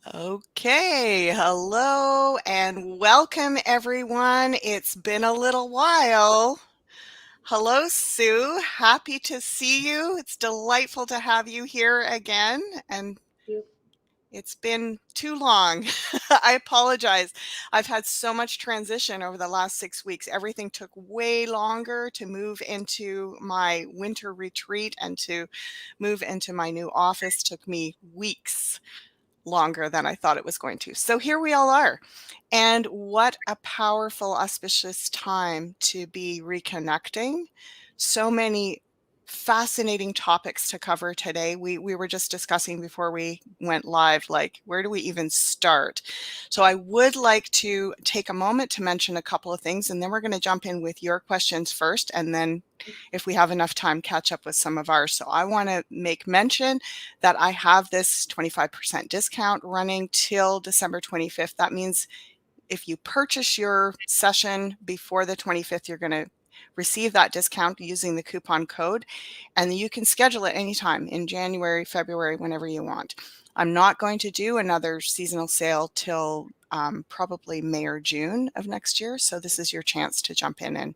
Okay, hello and welcome everyone. It's been a little while. Hello, Sue. Happy to see you. It's delightful to have you here again. And You. it's been too long. I apologize. I've had so much transition over the last 6 weeks. Everything took way longer to move into my winter retreat and to move into my new office took me weeks longer than I thought it was going to. So here we all are. And what a powerful, auspicious time to be reconnecting. So many fascinating topics to cover today. We were just discussing before we went live, like, where do we even start? So I would like to take a moment to mention a couple of things, and then we're going to jump in with your questions first, and then if we have enough time, catch up with some of ours. So I want to make mention that I have this 25% discount running till December 25th. That means if you purchase your session before the 25th, you're going to receive that discount using the coupon code, and you can schedule it anytime in January, February, whenever you want. I'm not going to do another seasonal sale till probably May or June of next year. So this is your chance to jump in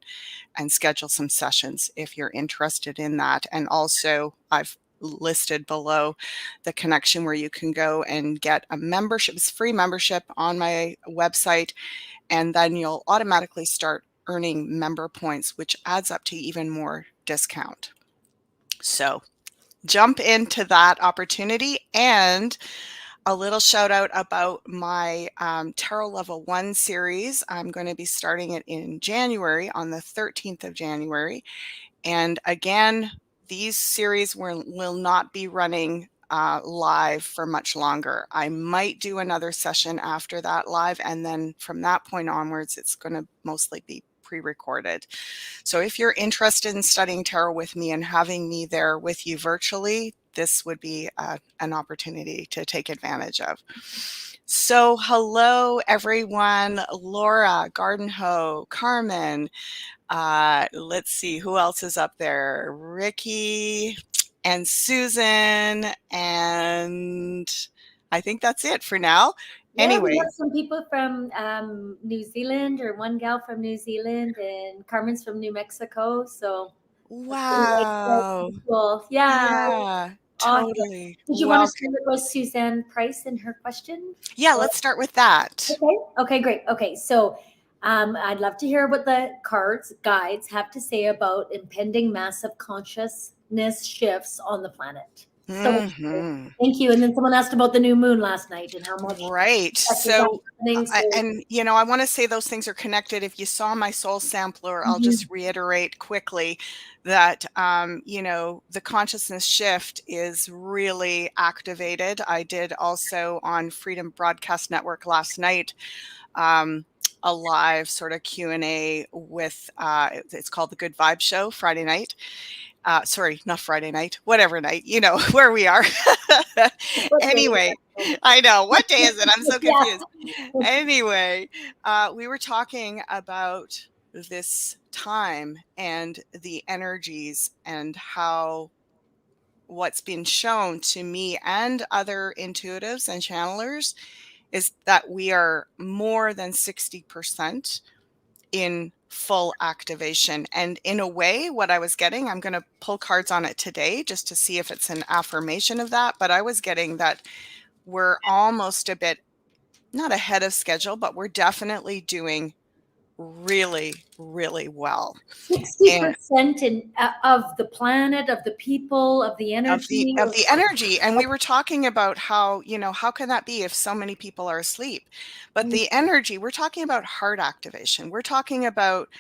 and schedule some sessions if you're interested in that. And also I've listed below the connection where you can go and get a membership. It's free membership on my website, and then you'll automatically start earning member points, which adds up to even more discount. So jump into that opportunity. And a little shout out about my Tarot Level 1 series. I'm going to be starting it in January, on the 13th of January. And again, these series will not be running live for much longer. I might do another session after that live, and then from that point onwards, it's going to mostly be pre-recorded. So if you're interested in studying tarot with me and having me there with you virtually, this would be an opportunity to take advantage of. So hello, everyone. Laura, Garden Hoe, Carmen. Let's see, who else is up there? Ricky and Susan. And I think that's it for now. Yeah, we Anyway, have some people from New Zealand, or one gal from New Zealand, and Carmen's from New Mexico. So that's really wow. cool. Yeah, Yeah, awesome. totally. Did you want to Welcome. start with Suzanne Price and her question? Yeah, Or let's start with that. okay, okay, great. Okay, so I'd love to hear what the cards guides have to say about impending massive consciousness shifts on the planet. So Hmm. thank you. And then someone asked about the new moon last night and how much Right. is that So, happening. So I want to say those things are connected. If you saw my soul sampler, I'll mhm. just reiterate quickly that, the consciousness shift is really activated. I did also on Freedom Broadcast Network last night, a live sort of Q&A with, it's called the Good Vibe Show, Friday night. Sorry, not Friday night, whatever night, where we are. What day is Anyway, that? I know. What day is it? I'm so confused. Yeah. Anyway, we were talking about this time and the energies and how what's been shown to me and other intuitives and channelers is that we are more than 60% in full activation. And in a way, what I was getting, I'm going to pull cards on it today just to see if it's an affirmation of that. But I was getting that we're almost a bit, not ahead of schedule, but we're definitely doing really, really well. And 60% of the planet, of the people, of the of the energy. of the energy, and we were talking about how, how can that be if so many people are asleep? But the energy, we're talking about heart activation. We're talking about,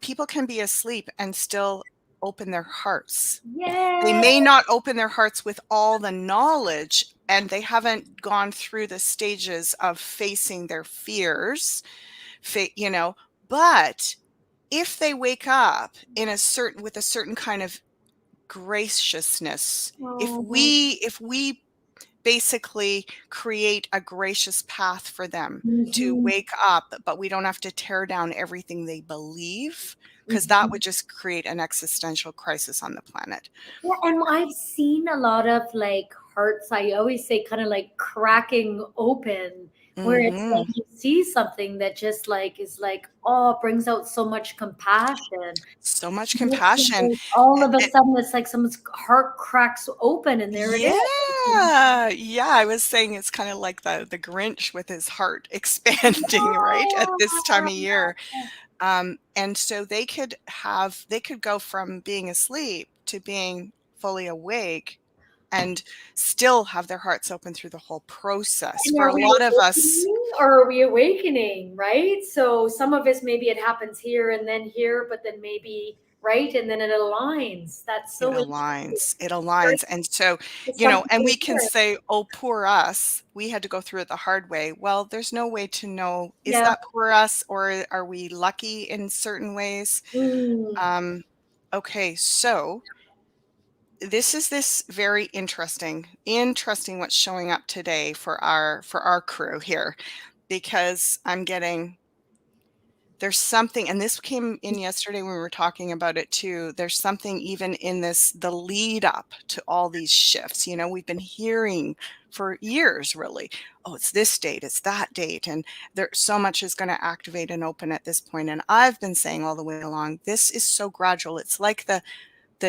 people can be asleep and still open their hearts. They Yeah. may not open their hearts with all the knowledge, and they haven't gone through the stages of facing their fears, but if they wake up with a certain kind of graciousness, if we basically create a gracious path for them to Mhm. wake up, but we don't have to tear down everything they believe, because that Mhm. would just create an existential crisis on the planet. Yeah, and I've seen a lot of like hearts, I always say kind of like cracking open, where it's like Mhm. you see something that just like is like, oh, brings out so much compassion. So much And it's compassion. like all A of a and sudden it's like someone's heart cracks open and there it is. yeah, yeah, I was saying it's kinda like the Grinch with his heart expanding, right, at this time of year. And so they could go from being asleep to being fully awake and still have their hearts open through the whole process. And For are a we lot of us, awakening or are we awakening, right? So some of us, maybe it happens here and then here, but then maybe, right? And then it aligns. That's so interesting. it Right? aligns, and so, It's something and we can different. say, "Oh, poor us, we had to go through it the hard way." Well, there's no way to know, is Yeah. that poor us or are we lucky in certain ways? Mm. Um, okay, so this very interesting what's showing up today for our crew here, because I'm getting there's something, and this came in yesterday when we were talking about it too. There's something even in this, the lead up to all these shifts. We've been hearing for years, really, oh, it's this date, it's that date, and there so much is going to activate and open at this point. And I've been saying all the way along, this is so gradual. It's like the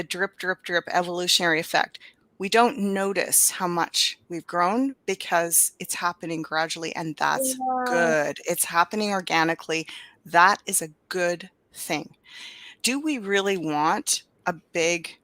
drip, drip, drip evolutionary effect. We don't notice how much we've grown because it's happening gradually, and that's Yeah. good. It's happening organically. That is a good thing. Do we really want a big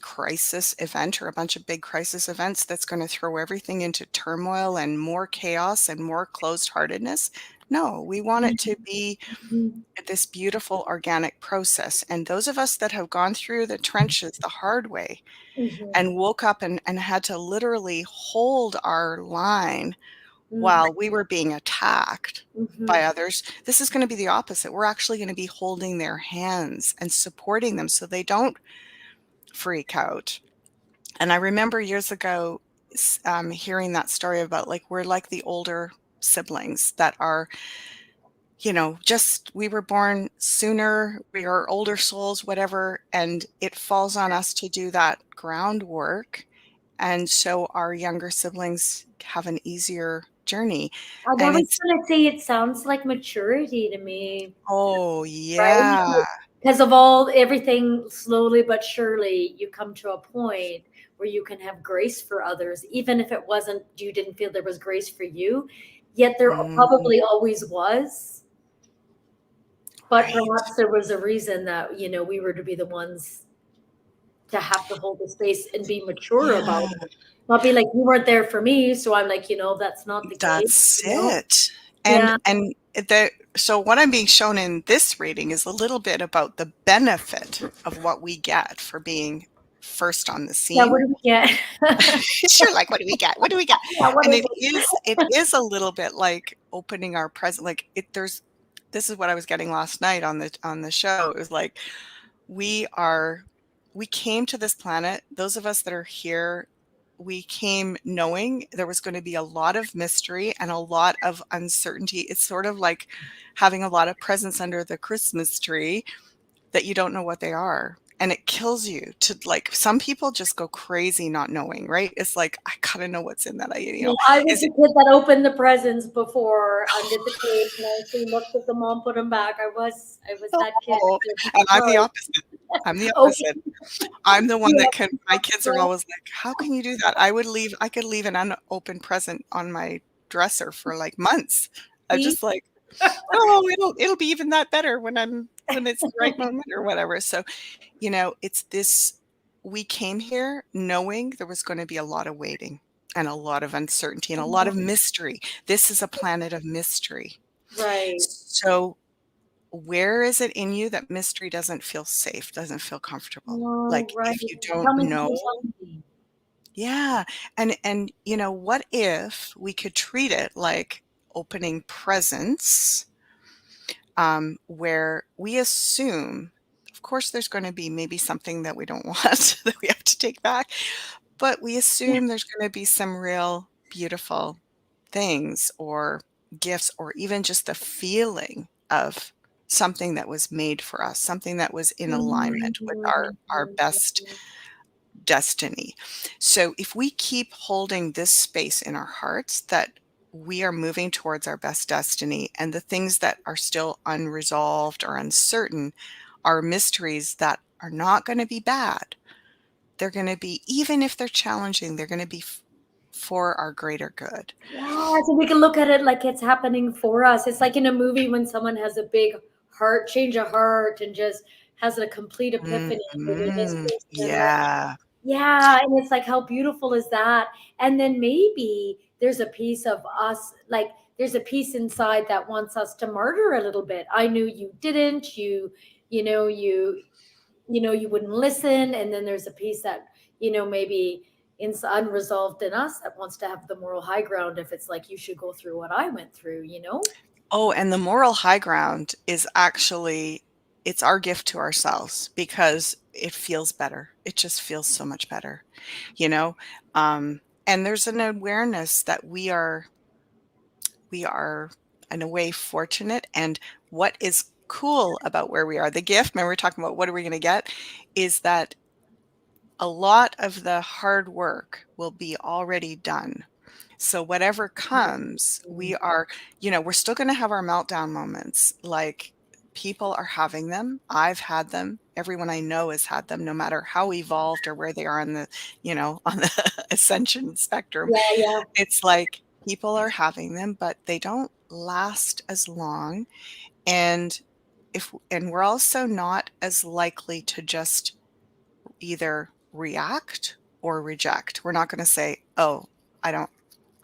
crisis event or a bunch of big crisis events that's going to throw everything into turmoil and more chaos and more closed heartedness? No, we want it to be Mhm. this beautiful organic process. And those of us that have gone through the trenches the hard way Mhm. and woke up and had to literally hold our line Mhm. while we were being attacked by Mhm. others, this is going to be the opposite. We're actually going to be holding their hands and supporting them so they don't freak out. And I remember years ago hearing that story about, like, we're like the older siblings that are, just we were born sooner, we are older souls, whatever, and it falls on us to do that groundwork. And so our younger siblings have an easier journey. I And was it's, gonna say it sounds like maturity to me. oh, Right? yeah. Because of all everything, slowly but surely, you come to a point where you can have grace for others, even if it wasn't, you didn't feel there was grace for you, yet there Mhm. probably always was. But Right. perhaps there was a reason that, we were to be the ones to have to hold the space and be mature about Yeah, it. Not be like, you weren't there for me. So I'm like, that's not the that's case. it. And Yeah. and the so what I'm being shown in this reading is a little bit about the benefit of what we get for being first on the Yeah. What scene. do we get? Sure, like, what do we get? What do we get? Yeah. What And is it? it is a little bit like opening our present, like, this is what I was getting last night on the show. It was like, we are we came to this planet, those of us that are here, we came knowing there was going to be a lot of mystery and a lot of uncertainty. It's sort of like having a lot of presents under the Christmas tree that you don't know what they are. And it kills you to, like, some people just go crazy not knowing, right? It's like, I gotta know what's in that. Yeah, I was Is the it, kid that opened the presents before, undid the tape, nicely looked at them all, put them back. I was that kid. oh, It was and I'm the surprised. opposite. I'm the Okay. opposite. I'm the one Yeah. that can, my kids are always like, "How can you do that?" I could leave an unopened present on my dresser for, like, months. I See? just like, "Oh, it'll be even that better when it's the right moment," or whatever. So, it's this, we came here knowing there was gonna be a lot of waiting and a lot of uncertainty and a lot of mystery. This is a planet of mystery. Right. So, where is it in you that mystery doesn't feel safe, doesn't feel comfortable? Oh, Like, right. if you don't Tell me, tell know. me, tell me. Yeah, and, what if we could treat it like opening presents, where we assume, of course, there's gonna be maybe something that we don't want that we have to take back, but we Yeah. assume there's gonna be some real beautiful things or gifts, or even just the feeling of something that was made for us, something that was in alignment with our Mhm. best destiny. So if we keep holding this space in our hearts that we are moving towards our best destiny, and the things that are still unresolved or uncertain are mysteries that are not going to be bad. They're going to be, even if they're challenging, they're going to be for our greater good. Yeah, so we can look at it like it's happening for us. It's like in a movie when someone has a big heart change of heart and just has a complete epiphany with this person and they're Yeah. yeah, and it's like how beautiful is that? And then maybe there's a piece of us, like there's a piece inside that wants us to murder a little bit. I knew you didn't, you know, you wouldn't listen, and then there's a piece that, maybe it's unresolved in us that wants to have the moral high ground if it's like you should go through what I went through. Oh, and the moral high ground is actually, it's our gift to ourselves because it feels better. It just feels so much better, you know? And there's an awareness that we are in a way fortunate. And what is cool about where we are, the gift, remember we we're talking about what are we going to get, is that a lot of the hard work will be already done. So whatever comes, we are, we're still going to have our meltdown moments. Like, people are having them. I've had them. Everyone I know has had them, no matter how evolved or where they are on the, on the ascension spectrum. Yeah, yeah, It's like people are having them, but they don't last as long. And and we're also not as likely to just either react or reject. We're not going to say, "Oh, I don't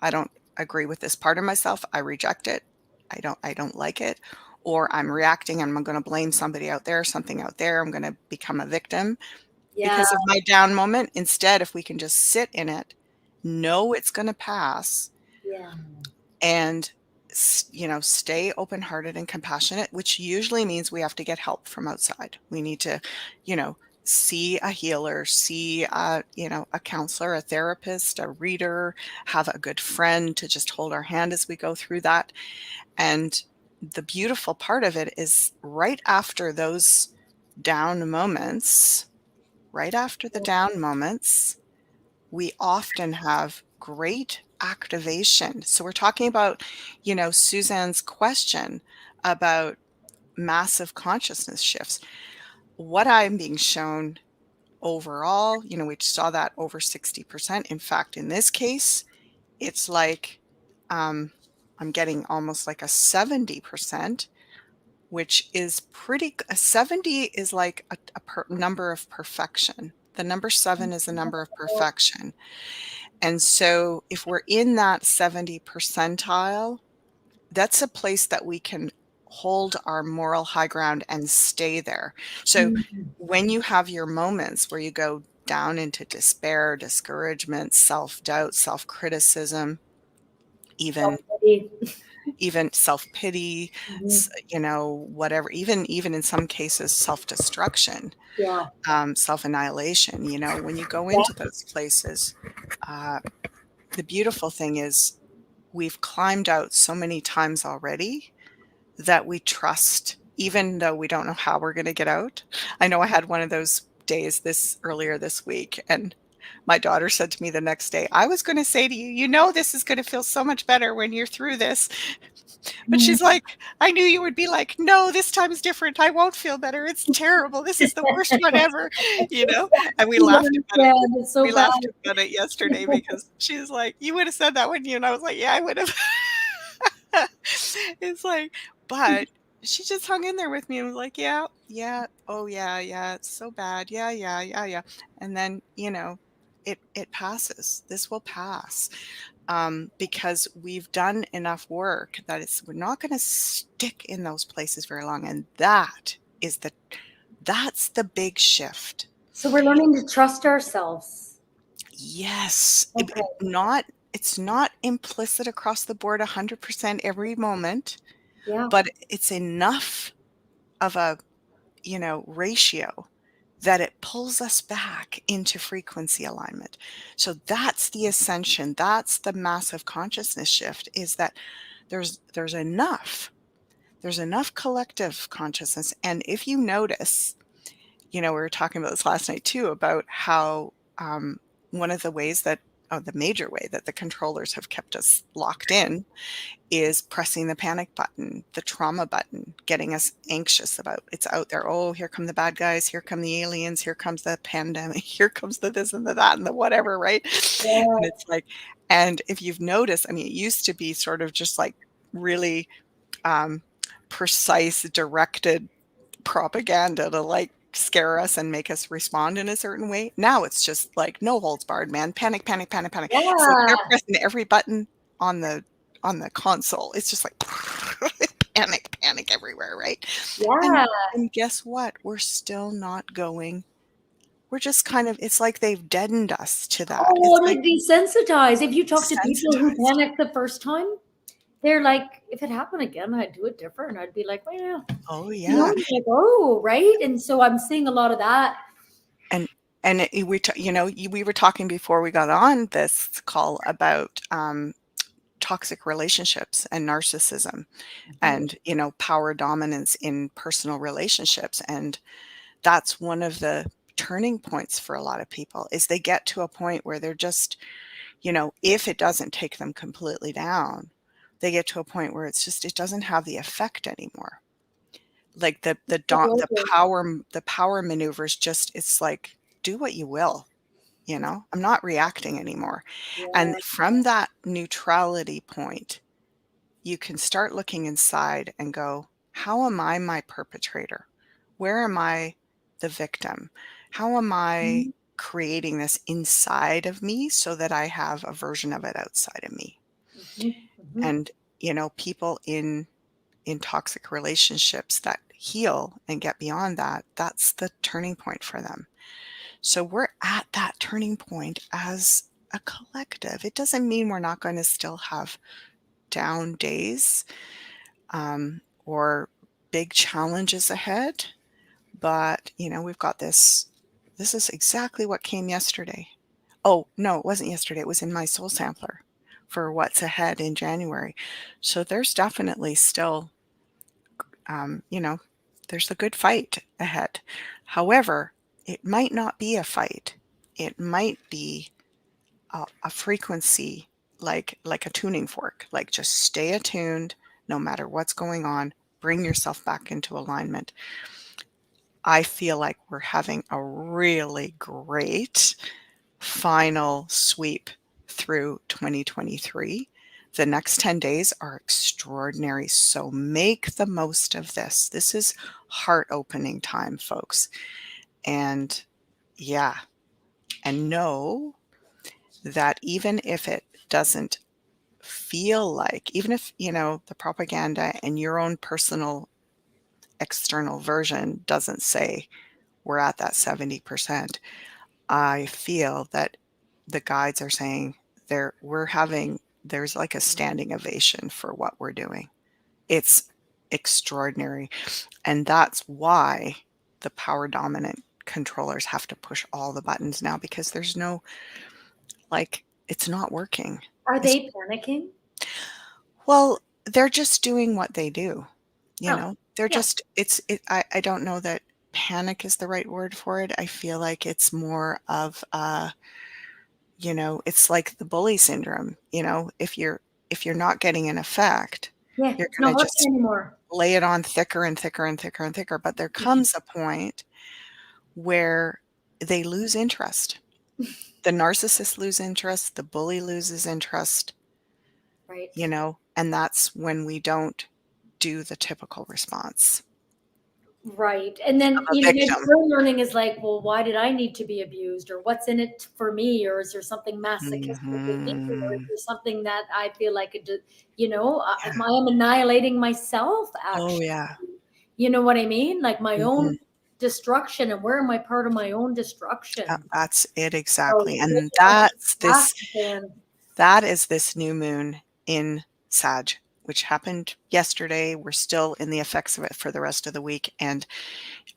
I don't agree with this part of myself. I reject it. I don't like it." Or I'm reacting and I'm going to blame somebody out there, something out there. I'm going to become a victim yeah, because of my down moment. Instead, if we can just sit in it, know it's going to pass, yeah, and stay open-hearted and compassionate, which usually means we have to get help from outside. We need to, see a healer, see a counselor, a therapist, a reader, have a good friend to just hold our hand as we go through that. And the beautiful part of it is right after those down moments, right after the down moments, we often have great activation. So we're talking about, Suzanne's question about massive consciousness shifts. What I'm being shown overall, we saw that over 60%. In fact, in this case, it's like um, I'm getting almost like a 70%, which is a 70 is like a number of perfection. The number 7 is a number of perfection. And so if we're in that 70 percentile, that's a place that we can hold our moral high ground and stay there. So Mhm. when you have your moments where you go down into despair, discouragement, self-doubt, self-criticism, even Self-pity. self-pity, Mhm. whatever, even in some cases self-destruction, Yeah, self-annihilation, when you go yeah. into those places, uh, the beautiful thing is we've climbed out so many times already that we trust, even though we don't know how we're going to get out. I know I had one of those days earlier this week, and my daughter said to me the next day, "I was going to say to you, this is going to feel so much better when you're through this." But Mm. she's like, "I knew you would be like, no, this time is different. I won't feel better. It's terrible. This is the worst one ever." you know? And we You laughed about it. understand, it's so We bad. laughed about it yesterday because she's like, "You would have said that, wouldn't you?" And I was like, "Yeah, I would have." It's like, but she just hung in there with me and was like, "Yeah, yeah, oh yeah, yeah, it's so bad. Yeah, yeah, yeah, yeah." And then, it passes. This will pass. Because we've done enough work that we're not going to stick in those places very long. And that's the big shift. So we're learning to trust ourselves. Yes, Okay. it's not implicit across the board 100% every moment, Yeah. but it's enough of a, ratio that it pulls us back into frequency alignment. So that's the ascension. That's the massive consciousness shift, is that there's enough. There's enough collective consciousness. And if you notice, we were talking about this last night too, about how um, one of the ways that the major way that the controllers have kept us locked in is pressing the panic button, the trauma button, getting us anxious about it's out there. Oh, here come the bad guys, here come the aliens, here comes the pandemic, here comes the this and the that and the whatever, right? And Yeah. it's like, and if you've noticed, I mean, it used to be sort of just like really um, precise, directed propaganda to like scare us and make us respond in a certain way. Now it's just like no holds barred, man. Panic, panic, panic, panic. It's like they're Yeah. pressing every button on the console. It's just like panic, panic everywhere, right? And Yeah. and guess what? We're still not going. We're just kind of it's like they've deadened us to that. It's Oh, like they're desensitized. If you talk to people who sensitized. panicked the first time, they're like, if it happened again, I'd do it different. I'd be like, well, Oh you know, yeah. like, oh, right. And so I'm seeing a lot of that. And we were talking before we got on this call about toxic relationships and narcissism Mhm. and power dominance in personal relationships, and that's one of the turning points for a lot of people is they get to a point where they're just if it doesn't take them completely down, they get to a point where it's just it doesn't have the effect anymore, like Took over. the power maneuvers, just it's like do what you will. I'm not reacting anymore. And Yeah. from that neutrality point, you can start looking inside and go, how am I my perpetrator? Where am I the victim? How am I Mhm. creating this inside of me so that I have a version of it outside of me? Mhm. Mhm. And, people in toxic relationships that heal and get beyond that, that's the turning point for them. So we're at that turning point as a collective. It doesn't mean we're not going to still have down days or big challenges ahead, but we've got this. This is exactly what came yesterday. Oh, no, it wasn't yesterday. It was in my soul sampler for what's ahead in January. So there's definitely still, um, you know, there's a good fight ahead. However, it might not be a fight. It might be a frequency like a tuning fork. Like just stay attuned no matter what's going on. Bring yourself back into alignment. I feel like we're having a really great final sweep through 2023. The next 10 days are extraordinary. So make the most of this. This is heart opening time, folks. And yeah, and know that even if it doesn't feel like, even if, the propaganda and your own personal external version doesn't say we're at that 70%, I feel that the guides are saying there's like a standing ovation for what we're doing. It's extraordinary. And that's why the power dominant controllers have to push all the buttons now because there's no, like, it's not working. Are It's, they panicking? well, they're just doing what they do. Oh, They're yeah. just, I don't know that panic is the right word for it. I feel like it's more of, it's like the bully syndrome. If you're not getting an effect, Yeah. you're It's going not to working just anymore. lay it on thicker and thicker and thicker and thicker. But there comes a point where they lose interest. The narcissist lose interest, the bully loses interest, Right. and that's when we don't do the typical response Right. And of then, a my victim. brain learning is like, well, why did I need to be abused? Or what's in it for me? Or is there something masochistic in me? Or is Mhm. there something that I feel like am I am annihilating myself Oh, actually? yeah. You know what I mean? Like my Mhm. own destruction. And where am I part of my own destruction? That's it So exactly, switch and on to that's that this and that is this new moon in Sag, which happened yesterday. We're still in the effects of it for the rest of the week, and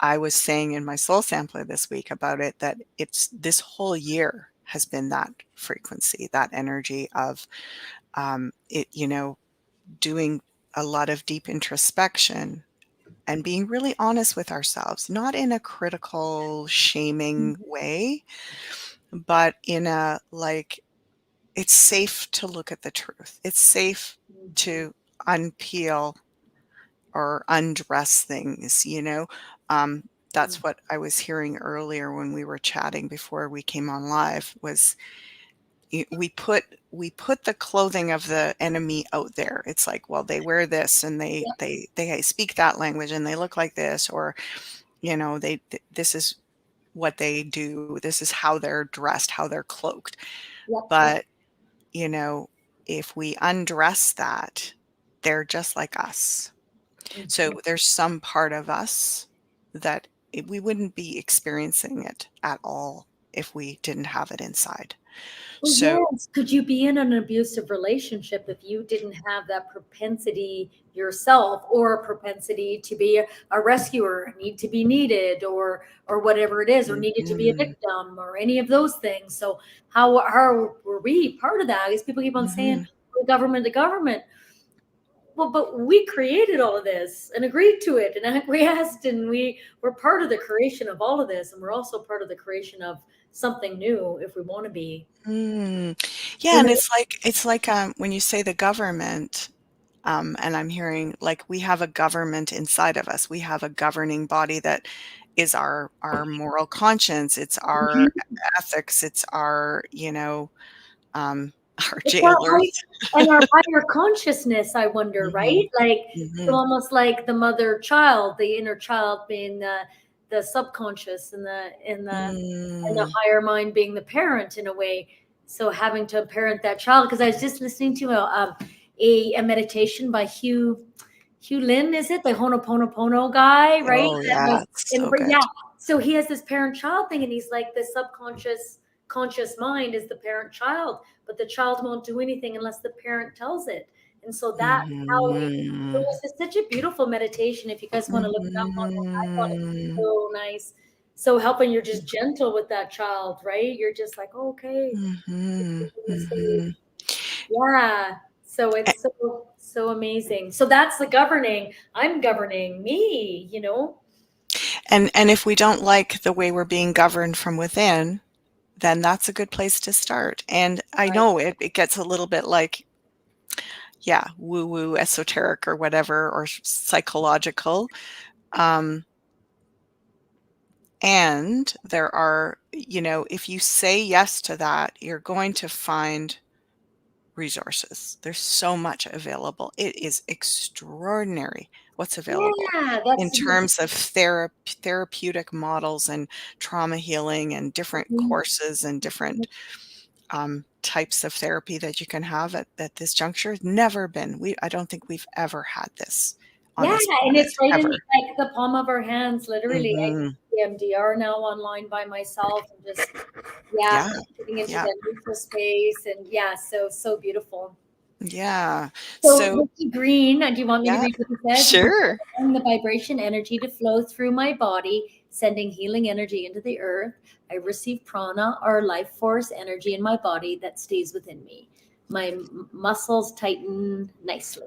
I was saying in my soul sampler this week about it that it's this whole year has been that frequency, that energy of, doing a lot of deep introspection and being really honest with ourselves, not in a critical, shaming way, but in a like, it's safe to look at the truth. It's safe Mhm. to unpeel or undress things, you know? Um, Mhm. that's what I was hearing earlier when we were chatting before we came on live was we put the clothing of the enemy out there. It's like, well, they wear this and Yep, they speak that language and they look like this, or this is what they do. This is how they're dressed, how they're cloaked. yep. But, you know, if we undress that, they're just like us. So Mhm. there's some part of us that we wouldn't be experiencing it at all if we didn't have it inside. Well, So, yes. Could you be in an abusive relationship if you didn't have that propensity yourself, or a propensity to be a rescuer, need to be needed, or whatever it is, or needed to be a mhm, victim, or any of those things? So how were we part of that? Because people keep on saying mhm, the government, the government. Well, but we created all of this and agreed to it and acquiesced, and we're part of the creation of all of this, and we're also part of the creation of something new if we want to be. mm. Yeah, You and know, it's like, when you say the government, and I'm hearing, like, we have a government inside of us. We have a governing body that is our moral conscience, it's our mhm. ethics, it's our, um, our It's our jailers. and our higher consciousness, I wonder, Mhm, right? Like, so mhm, almost like the mother child, the inner child being the subconscious, and the mm. higher mind being the parent in a way. So having to parent that child, because I was just listening to a meditation by Hugh Lin, is it the Honoponopono guy, right? Oh, That yeah, was it's in so good. yeah. So he has this parent child thing, and he's like the subconscious conscious mind is the parent child, but the child won't do anything unless the parent tells it. And so that's how it Mhm, was just such a beautiful meditation. If you guys want to look it up online, I thought it was mhm, so nice. So helping you're just gentle with that child, right? You're just like, oh, okay. mhm, mhm. Yeah. So A it's so amazing. So that's the governing. I'm governing me. and if we don't like the way we're being governed from within, then that's a good place to start. And I Right. know it gets a little bit like, yeah, woo-woo, esoteric or whatever, or psychological. Um, and there are, if you say yes to that, you're going to find resources. There's so much available. It is extraordinary what's available Yeah, in that's terms of therapeutic models and trauma healing and different mhm. courses and different types of therapy that you can have at this juncture. Never been. I don't think we've ever had this on Yeah, this and planet it's right in ever. like the palm of our hands, literally. I Hmm. do EMDR now online by myself, and just yeah, Yeah. getting into Yeah. that neutral space, and yeah, so beautiful. Yeah. So So, Ricky Green, do you want me to yeah, read what he says? He says, sure. allowing the vibration energy to flow through my body, sending healing energy into the earth. I receive prana, or life force energy in my body that stays within me. My muscles tighten nicely.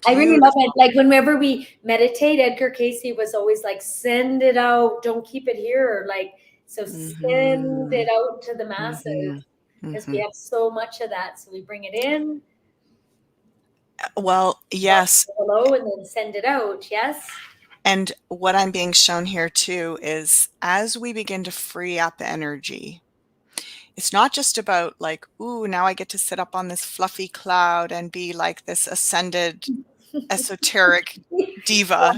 I really love it. Beautiful. Like whenever we meditate, Edgar Casey was always like, send it out. Don't keep it here. Like, so send Hmm. it out to the Hmm. masses, because we Hmm. have so much of that. So we bring it in, Well, yes. hello, and then send it out. Yes. And what I'm being shown here too is as we begin to free up energy, it's not just about like, ooh, now I get to sit up on this fluffy cloud and be like this ascended esoteric diva,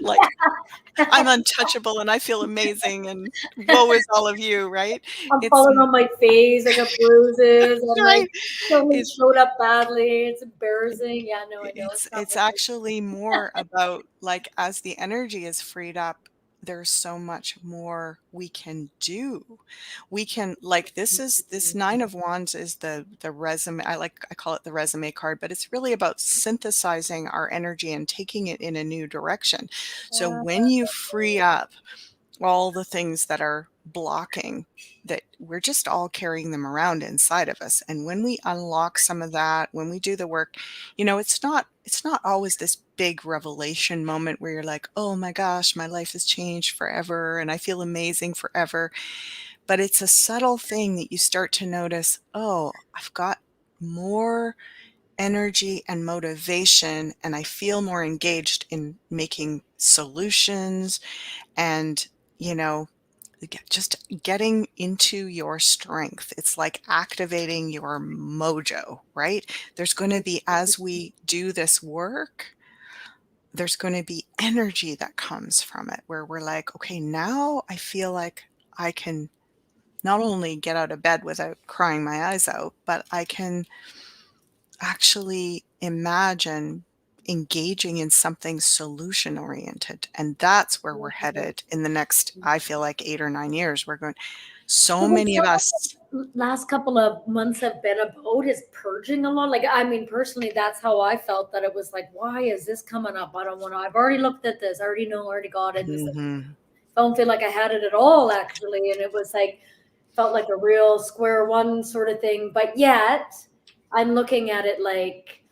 like I'm untouchable and I feel amazing and woe is all of you, right? I'm It's falling on my face. I got bruises. I'm like, right. someone It's showed up badly. It's embarrassing. Yeah, no, I know It's it's not it's what I. actually more about, like, as the energy is freed up, there's so much more we can do. We can like, this 9 of Wands is the resume. I call it the resume card, but it's really about synthesizing our energy and taking it in a new direction. So when you free up all the things that are blocking, that we're just all carrying them around inside of us. And when we unlock some of that, when we do the work, it's not always this big revelation moment where you're like, oh my gosh, my life has changed forever and I feel amazing forever. But it's a subtle thing that you start to notice, oh, I've got more energy and motivation, and I feel more engaged in making solutions and, you know, just getting into your strength. It's like activating your mojo, right? There's going to be, as we do this work, there's going to be energy that comes from it where we're like, okay, now I feel like I can not only get out of bed without crying my eyes out, but I can actually imagine engaging in something solution oriented. And that's where we're headed in the next, I feel like 8 or 9 years. We're going, so So many of us. last couple of months have been about is purging a lot. Like, I mean, personally, that's how I felt, that it was like, why is this coming up? I don't want to, I've already looked at this. I already know, I already got it. It's like, Mhm. I don't feel like I had it at all, actually. And it was like, felt like a real square one sort of thing. But yet I'm looking at it like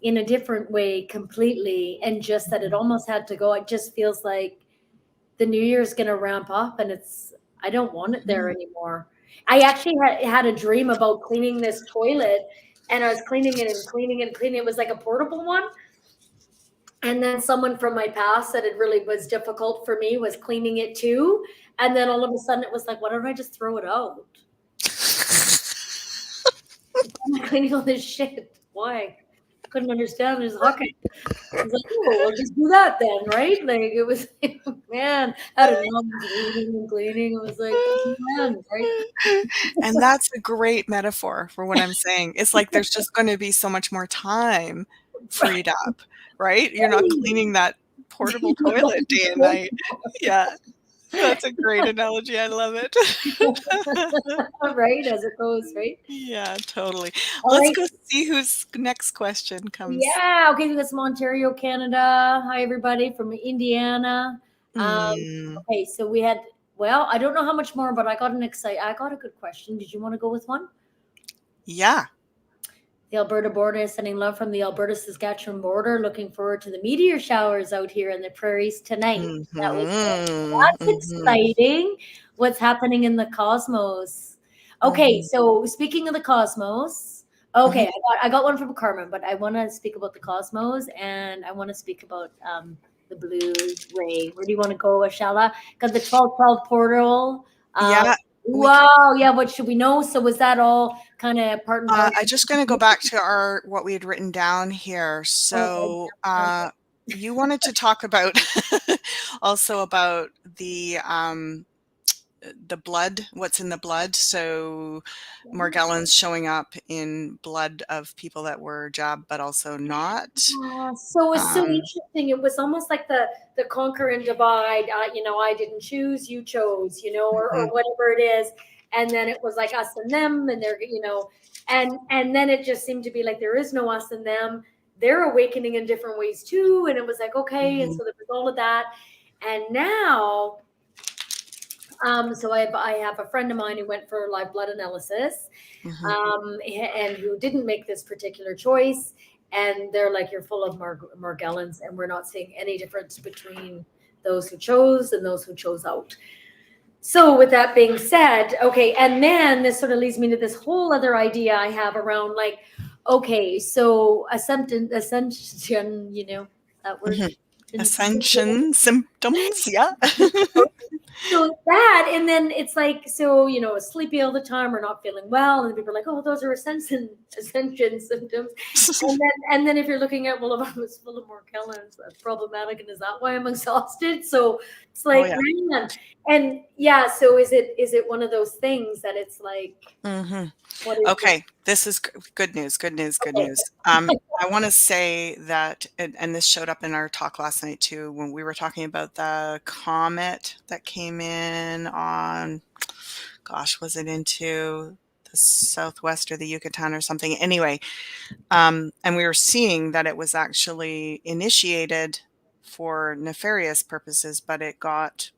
in a different way completely. And just that it almost had to go. It just feels like the new year's going to ramp up, and I don't want it there Mhm. anymore. I actually had a dream about cleaning this toilet, and I was cleaning it and cleaning it and cleaning it. It was like a portable one. And then someone from my past said it really was difficult for me was cleaning it too. And then all of a sudden it was like, why don't I just throw it out? I'm cleaning all this shit. Why? Couldn't understand. There's okay. I was like, oh, we'll just do that then, right? Like it was, man, I don't know, cleaning and cleaning. It was like, oh, man, right? And that's a great metaphor for what I'm saying. It's like there's just going to be so much more time freed up, right? You're not cleaning that portable toilet day and night. Yeah, that's a great analogy. I love it. Right, as it goes, right? Yeah, totally. All Let's right. go see whose next question comes. Yeah. Okay. We got some Ontario, Canada. Hi, everybody from Indiana. Mm, Okay. So we had, well, I don't know how much more, but I got I got a good question. Did you want to go with one? yeah. The Alberta border is sending love from the Alberta Saskatchewan border. Looking forward to the meteor showers out here in the prairies tonight. That was Mhm, that's mhm, exciting. What's happening in the cosmos? Okay, mhm, so speaking of the cosmos, mhm, okay, I got one from Carmen, but I want to speak about the cosmos, and I want to speak about the blue ray. Where do you want to go, Ashala? Got the 1212 portal. Um, yeah, we can. wow, yeah. What should we know? So was that all kind of part and parcel? I'm just gonna go back to our what we had written down here. Okay. So, Okay. you wanted to talk about also about the blood, what's in the blood. So Morgellons showing up in blood of people that were jabbed, but also not. So it's so Um, interesting. It was almost like the conquer and divide. I didn't choose, you chose. Or mhm, whatever it is. And then it was like us and them, and they're and then it just seemed to be like there is no us and them. They're awakening in different ways too, and it was like okay, and mhm, so there was all of that, and now. So I have a friend of mine who went for live blood analysis, mhm, and who didn't make this particular choice. And they're like, you're full of Morgellons, and we're not seeing any difference between those who chose and those who chose out. So, with that being said, okay, and then this sort of leads me to this whole other idea I have around like, okay, so ascension, that word. mhm. Ascension symptoms, yeah. So that, and then it's like, so sleepy all the time or not feeling well, and people are like, oh, those are ascension symptoms. And then if you're looking at, well, if I was full of Morgellons, that's problematic, and is that why I'm exhausted? So it's Oh, like, yeah. man, and yeah. So is it one of those things that it's like, Mhm. what is it? Okay, this is good news, good news, good Okay. news. I want to say that, and this showed up in our talk last night too, when we were talking about the comet that came in on, gosh, was it into the Southwest or the Yucatan or something? Anyway, and we were seeing that it was actually initiated for nefarious purposes, but it got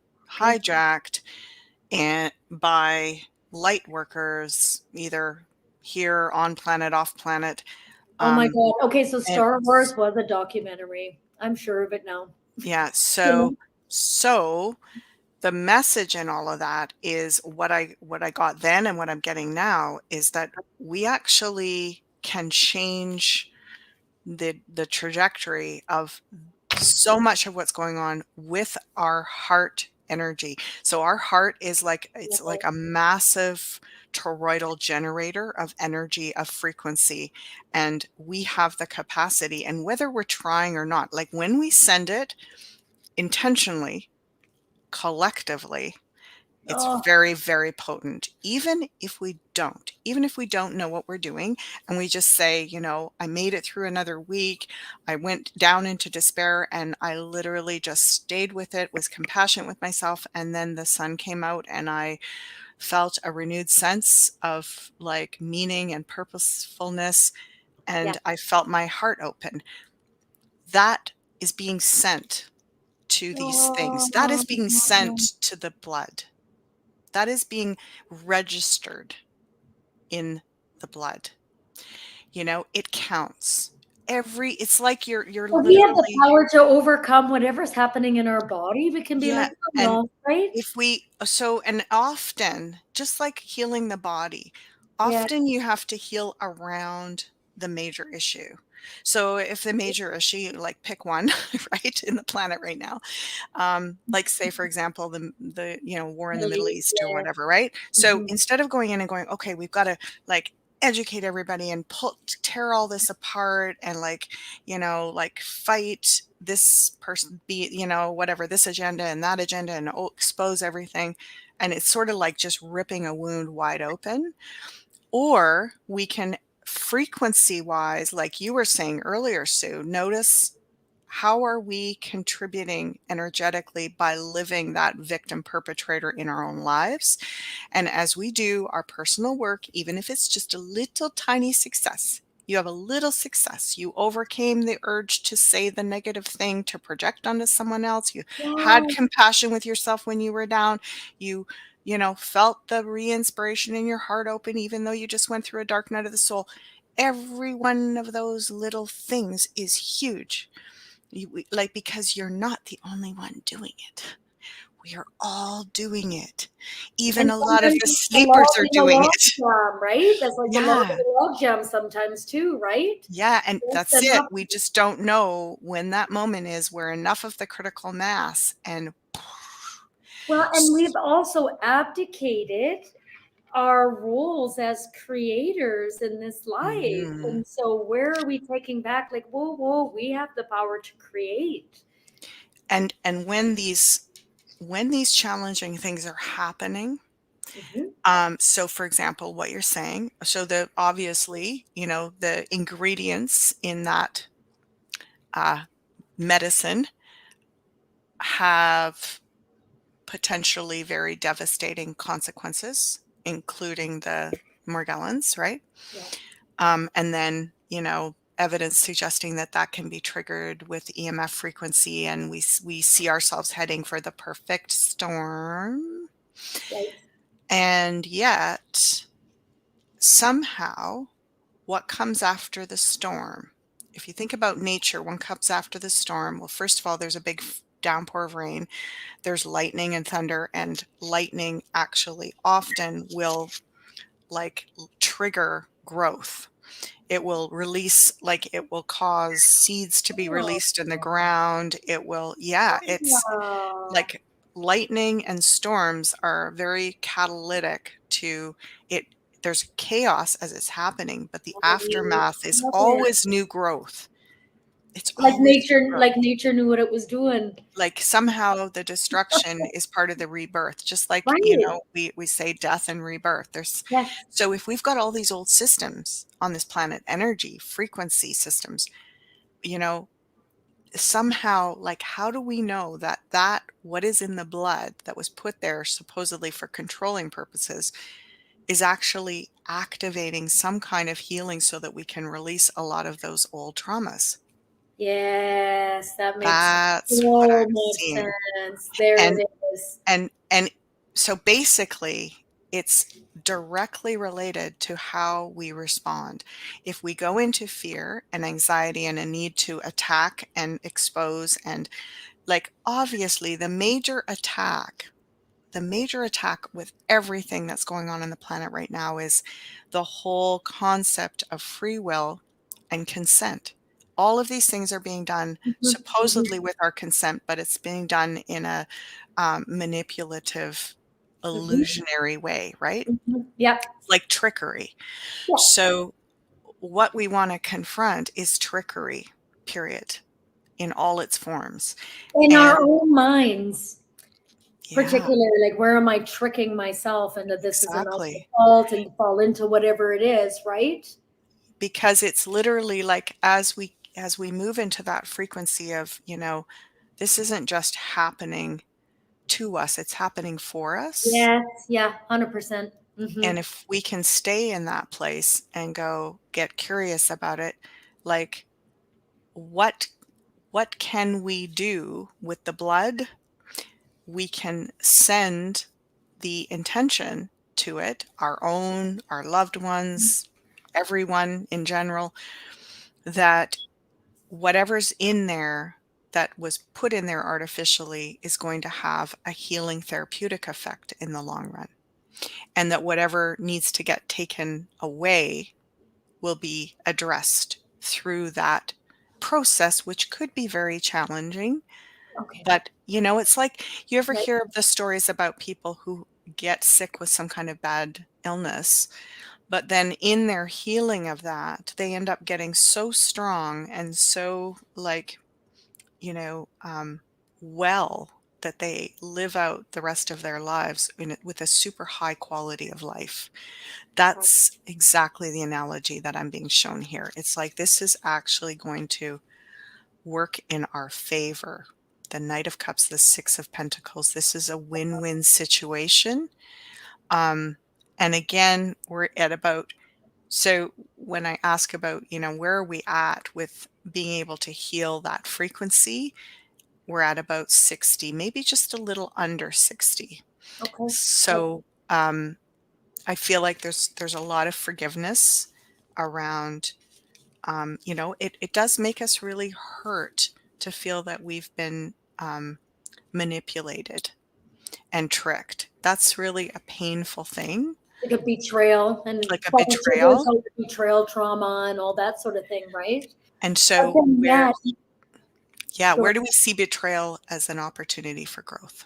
Okay. hijacked and by light workers, either here on planet, off planet. Oh my Um, God. Okay, so and Star Wars was a documentary. I'm sure of it now. yeah, You know? so the message in all of that is what I got then and what I'm getting now is that we actually can change the trajectory of so much of what's going on with our heart energy. So our heart is like it's Yeah. like a massive toroidal generator of energy, of frequency, and we have the capacity, and whether we're trying or not, like when we send it intentionally, collectively, it's Oh, very, very potent. Even if we don't know what we're doing and we just say, I made it through another week. I went down into despair and I literally just stayed with it, was compassionate with myself. And then the sun came out and I felt a renewed sense of like meaning and purposefulness. yeah. And I felt my heart open. That is being sent to these things. That is being sent Oh. to the blood. That is being registered in the blood. It counts. It's like you're So we have the literally. power to overcome whatever's happening in our body. We can be Yeah, like, oh and no, right? if we so and often, just like healing the body, Yeah. often you have to heal around the major issue. So if the major issue, like pick one, right, in the planet right now, like say for example the war in the Middle Middle East, East or yeah. whatever, right? So Mhm. instead of going in and going, okay, we've got to like educate everybody and tear all this apart and like fight this person, be whatever, this agenda and that agenda, and expose everything, and it's sort of like just ripping a wound wide open. Or we can, frequency wise, like you were saying earlier, Sue, notice how are we contributing energetically by living that victim perpetrator in our own lives. And as we do our personal work, even if it's just a little tiny success, you have a little success. You overcame the urge to say the negative thing, to project onto someone else. You had Yeah. compassion with yourself when you were down. You felt the re-inspiration in your heart open, even though you just went through a dark night of the soul. Every one of those little things is huge. Because you're not the only one doing it. We are all doing it. Even And a lot of sometimes the it's the sleepers log are in the doing log it. jam, right? That's like the log in Yeah. the log jam sometimes too, right? Yeah, and Just that's it. enough. We just don't know when that moment is where enough of the critical mass and Well, and we've also abdicated our roles as creators in this life. Mhm. And so where are we taking back? Like, whoa, whoa, we have the power to create. And when these challenging things are happening, Mhm. so for example, what you're saying, so the obviously, the ingredients in that uh, medicine have potentially very devastating consequences, including the Morgellons, right? Yeah. And then, evidence suggesting that that can be triggered with EMF frequency, and we see ourselves heading for the perfect storm. Right. And yet, somehow, what comes after the storm? If you think about nature, what comes after the storm? Well, first of all, there's a big downpour of rain. There's lightning and thunder, and lightning actually often will trigger growth. It will release, it will cause seeds to be Oh, released in the ground. It will, yeah, it's wow. like lightning and storms are very catalytic to it. There's chaos as it's happening, but the Right. aftermath is Love it. always new growth. It's always new growth. Like nature knew what it was doing. Like somehow the destruction is part of the rebirth, just like, Right. we say death and rebirth. Yes. So if we've got all these old systems on this planet, energy, frequency systems, you know, somehow, like, how do we know that what is in the blood that was put there supposedly for controlling purposes is actually activating some kind of healing so that we can release a lot of those old traumas? Yes, that makes That's what so I'm much seeing. sense. There And it is. And so basically, it's directly related to how we respond. If we go into fear and anxiety and a need to attack and expose and, like, obviously, the major attack with everything that's going on the planet right now is the whole concept of free will and consent. All of these things are being done Mhm, supposedly mhm, with our consent, but it's being done in a manipulative, mhm, illusionary way, right? mhm. Yep. Like trickery. Yeah. So, what we want to confront is trickery, period, in all its forms. In And our own minds, yeah, particularly, like, where am I tricking myself into this is an awful exactly. fault and fall into whatever it is, right? Because it's literally like as we move into that frequency of, this isn't just happening to us, it's happening for us. Yes, yeah, 100%. And Mhm. if we can stay in that place and go get curious about it, like what what can we do with the blood? We can send the intention to it, our own, our loved ones, everyone in general, that whatever's in there that was put in there artificially is going to have a healing therapeutic effect in the long run. And that whatever needs to get taken away will be addressed through that process, which could be very challenging. Okay. But, it's like you ever Right. hear of the stories about people who get sick with some kind of bad illness, but then in their healing of that, they end up getting so strong and so, like, you know, um, well, that they live out the rest of their lives with a super high quality of life. That's exactly the analogy that I'm being shown here. It's like this is actually going to work in our favor. The Knight of Cups, the Six of Pentacles. This is a win-win situation. Um, and again, we're at about so when I ask about, where are we at with being able to heal that frequency, we're at about 60, maybe just a little under 60. Okay. Right. So, I feel like there's a lot of forgiveness around, it does make us really hurt to feel that we've been, manipulated and tricked. That's really a painful thing, Like a betrayal and like a falling through betrayal. into betrayal trauma and all that sort of thing, right? And But so then, where yeah, yeah, go where do we see betrayal as an opportunity for growth?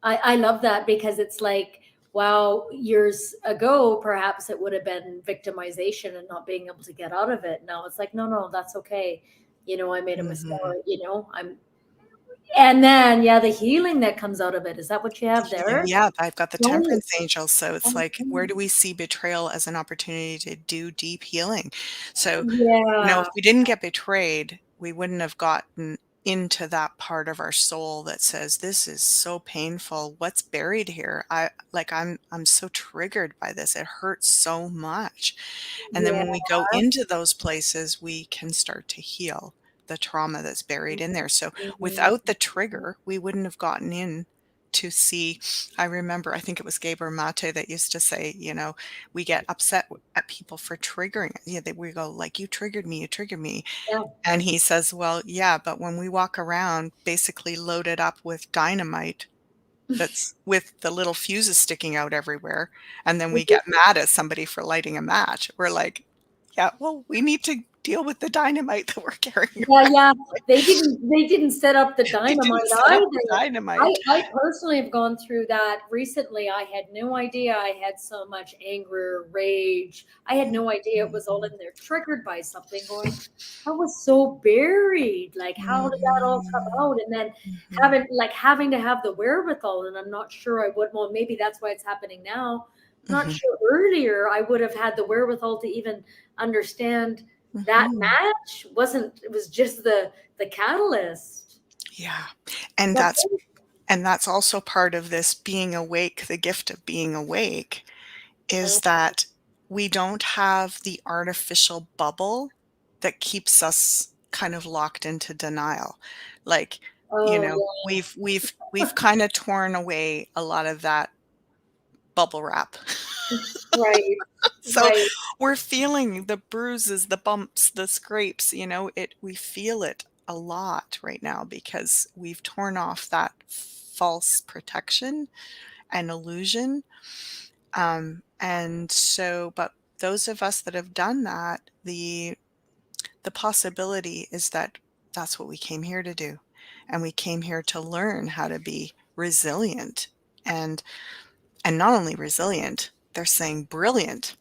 I love that because it's like, wow, years ago, perhaps it would have been victimization and not being able to get out of it. Now it's like, no, no, that's okay. I made a mistake. Mhm. And then, yeah, the healing that comes out of it. Is that what you The have healing, there? yeah, I've got the Right. temperance angel, so it's like, where Okay. do we see betrayal as an opportunity to do deep healing? So, if Yeah. we didn't get betrayed, we wouldn't have gotten into that part of our soul that says, "This is so painful. What's buried here? I'm so triggered by this. It hurts so much." And then Yeah. when we go into those places, we can start to heal the trauma that's buried in there. So Mhm. without the trigger, we wouldn't have gotten in to see. I remember, I think it was Gabor Mate that used to say, we get upset at people for triggering. Yeah, we go like, you triggered me, you triggered me. Yeah. And he says, well, yeah, but when we walk around basically loaded up with dynamite that's with the little fuses sticking out everywhere, and then we get mad at somebody for lighting a match. We're like, "Yeah, well, we need to deal with the dynamite that we're carrying Yeah, around." yeah. They didn't set up the They dynamite didn't set up the either. I dynamite. I personally have gone through that recently. I had no idea I had so much anger, rage. I had no idea it was all Mhm. in there, triggered by something going, I was so buried. Like, how did that all come Mhm. out? And then Mhm. having to have the wherewithal, and I'm not sure I would, well, maybe that's why it's happening now. Not Mhm. sure earlier I would have had the wherewithal to even understand that Mhm. match wasn't, it was just the catalyst. Yeah, and But that's also part of this being awake, the gift of being awake, then, is that we don't have the artificial bubble that keeps us kind of locked into denial. Like, You Oh know, we've kind of torn away a lot of that bubble wrap. yeah. Right. So Right. we're feeling the bruises, the bumps, the scrapes, we feel it a lot right now because we've torn off that false protection and illusion. And so, but those of us that have done that, the possibility is that that's what we came here to do. And we came here to learn how to be resilient and and not only resilient, they're saying brilliant.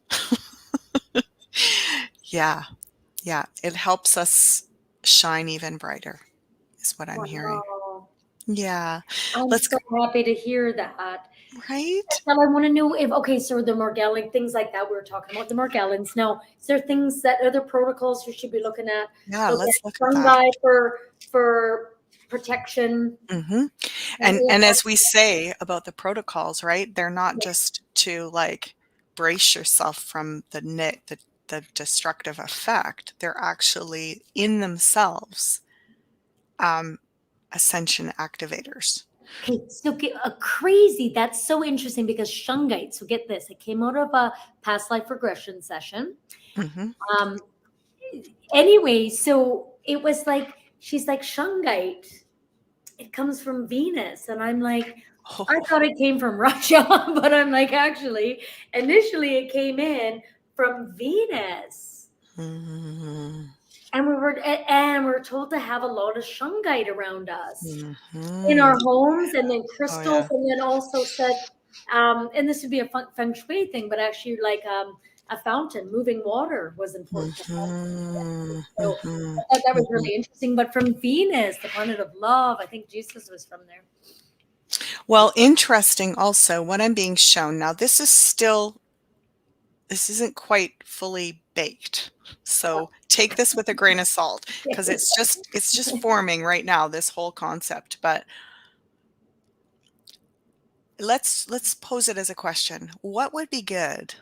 Yeah. Yeah, it helps us shine even brighter is what I'm hearing. Wow. Yeah. I'm Let's so happy to hear that. right? Well, I want to know if, okay, so the Morgellons, things like that, we were talking about the Morgellons. Now, is there things that other protocols we should be looking at? Yeah, So, get let's look at that. fungi for protection. Mhm. And we And have, as we say about the protocols, right? They're not just to, like, brace yourself from the destructive effect. They're actually in themselves, um, ascension activators. okay, so a crazy, that's so interesting because Shungite, so get this, it came out of a past life regression session. Mhm. Um, anyway, so it was like, she's like, Shungite, it comes from Venus. And I'm like, I Oh. thought it came from Russia, but I'm like, actually, initially it came in from Venus. Mhm. And we're told to have a lot of shungite around us in Mhm. our homes, and then Oh, crystals, yeah. and then also said, and this would be a feng shui thing, but actually like a fountain, moving water was important to have. Mhm. So Mhm. I thought that was Mhm. really interesting. But from Venus, the planet of love, I think Jesus was from there. Well, interesting also what I'm being shown now, this isn't quite fully baked. So take this with a grain of salt because it's just forming right now, this whole concept. But let's pose it as a question. What would be good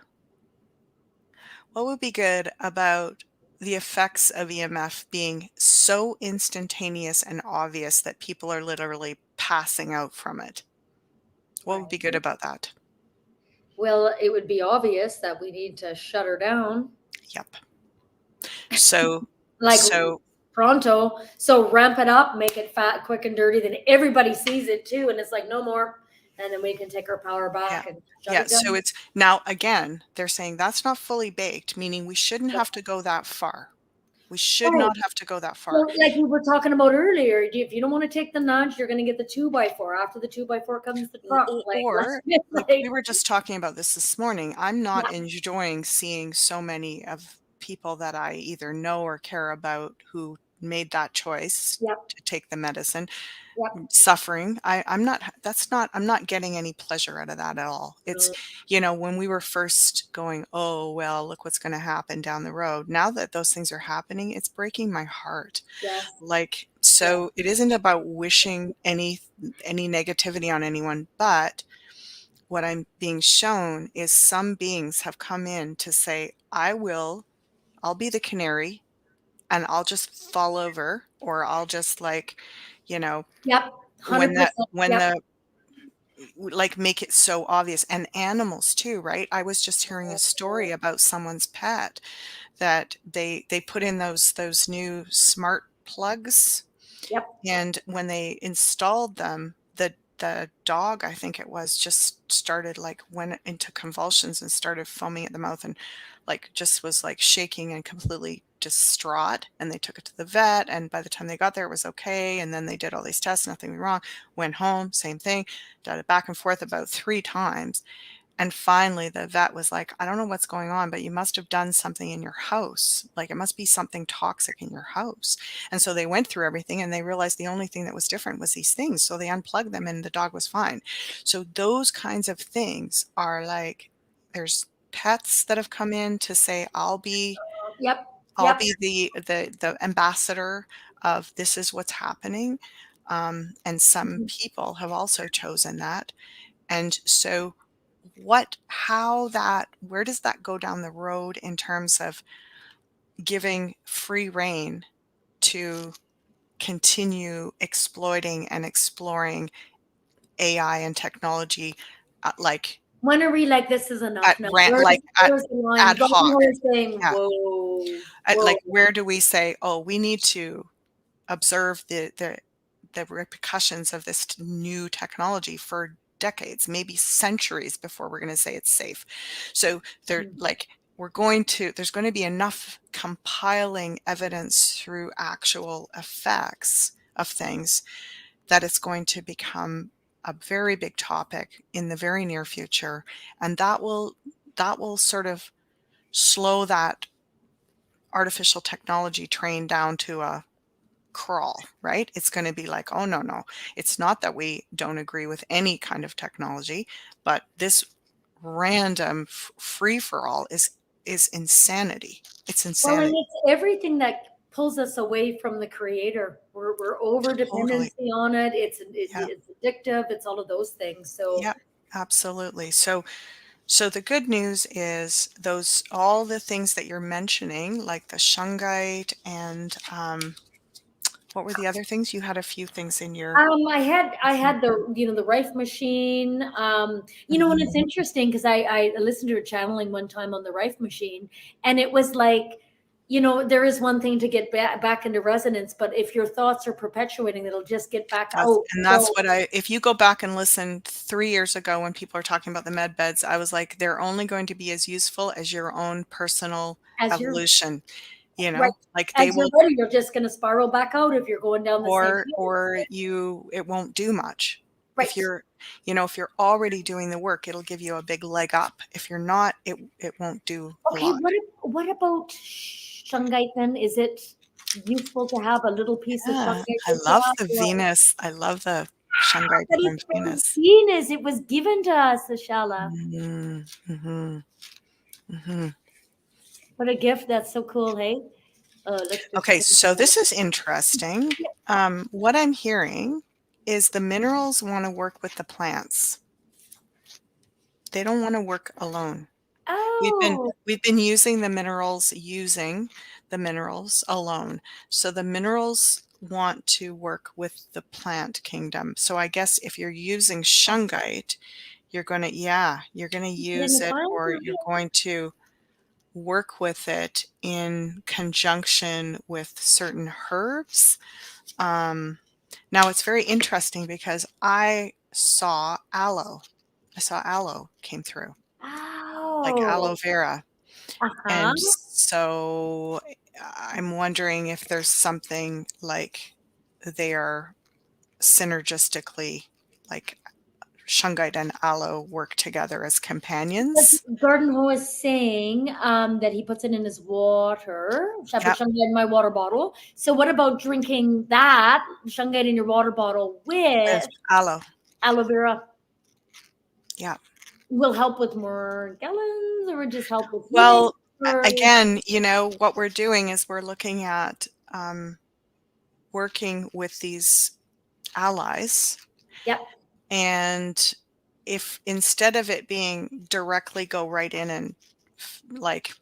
about the effects of EMF being so instantaneous and obvious that people are literally passing out from it? What would be good Right. about that? Well, it would be obvious that we need to shut her down, Yep. So like so pronto. So ramp it up, make it fat, quick, and dirty. Then everybody sees it too, and it's like no more. And then we can take our power yeah. back and shut Yeah, it so down. it's now again, they're saying that's not fully baked, meaning we shouldn't have to go that far. We should Right. not have to go that far. Well, like we were talking about earlier, if you don't want to take the nudge, you're going to get the 2x4. After the 2x4 comes the Or truck. or Like, let's or, like, like, we were just talking about this morning, I'm not yeah, enjoying seeing so many of people that I either know or care about who made that choice yep, to take the medicine, yep. suffering. I'm not getting any pleasure out of that at all. It's, Mm, when we were first going, "Oh, well, look what's gonna happen down the road." Now that those things are happening, it's breaking my heart. yes, Like, yes, so it isn't about wishing any negativity on anyone, but what I'm being shown is some beings have come in to say, I'll be the canary and I'll just fall over or I'll just like, you know, yep, when 100%. the like make it so obvious and animals too, right? I was just hearing a story Yep. about someone's pet that they put in those new smart plugs. Yep. And when they installed them, the dog, I think it was, just started, like, went into convulsions and started foaming at the mouth and, like, just was, like, shaking and completely distraught, and they took it to the vet, and by the time they got there, it was okay, and then they did all these tests, nothing wrong, went home, same thing, did it back and forth about 3 times, and finally, the vet was like, "I don't know what's going on, but you must have done something in your house. Like, it must be something toxic in your house." And so they went through everything and they realized the only thing that was different was these things. So they unplugged them and the dog was fine. So those kinds of things are like, there's pets that have come in to say, Yep. I'll Yep. be the ambassador of this is what's happening. And some Mhm. people have also chosen that. And so where does that go down the road in terms of giving free rein to continue exploiting and exploring AI and technology, like When are we like, this is enough at now? rant, like Where's the line? ad Golden hoc. Horse saying, Yeah. whoa, Like, whoa. where do we say, oh, we need to observe the repercussions of this new technology for decades, maybe centuries before we're going to say it's safe. So there's going to be enough compiling evidence through actual effects of things that it's going to become a very big topic in the very near future, and that will sort of slow that artificial technology train down to a crawl, right? It's going to be like, oh, no, no. It's not that we don't agree with any kind of technology, but this random free for all is insanity. It's Well, and insanity. it's everything that pulls us away from the creator. We're over Totally. dependency on it. Yeah. It's addictive. It's all of those things. So Yeah. Absolutely. So the good news is all the things that you're mentioning, like the Shungite and what were the other things? You had a few things in your. I had the the Rife machine. And it's Mhm. interesting because I listened to a channeling one time on the Rife machine, and it was like, there is one thing to get back into resonance, but if your thoughts are perpetuating, it'll just get back out. That's So what if you go back and listen 3 years ago when people are talking about the med beds, I was like, they're only going to be as useful as your own personal as you're evolution, right, like they as you're will, ready, you're just going to spiral back out if you're going down the same path. it won't do much. If Right. you're, if you're already doing the work, it'll give you a big leg up. If you're not, it won't do a Okay, lot. what about Shungite then? Is it useful to have a little piece of Yeah, Shungite I with you? love the Venus. I love the Shungite But from it's from Venus. Venus. It was given to us, Ashala. Mhm, mhm, mhm. What a gift. That's so cool, hey? Let's just Okay, so see. this is interesting. What I'm hearing is the minerals want to work with the plants. They don't want to work alone. We've been Oh, we've been using the minerals alone. So the minerals want to work with the plant kingdom. So I guess if you're using Shungite, you're going to put it in use the it, plant? or you're going to work with it in conjunction with certain herbs. Now it's very interesting because I saw aloe. I saw aloe came through, like aloe Oh, vera. uh-huh. And so I'm wondering if there's something like they are synergistically, like Shungite and aloe work together as companions. Garden Ho is saying that he puts it in his water. I put Yep, Shungite in my water bottle. So what about drinking that Shungite in your water bottle with with aloe. aloe vera? Yeah. Will help with more gallons, or just help with healing? Well, Or again, what we're doing is we're looking at working with these allies. yep, And if instead of it being directly go right in and like,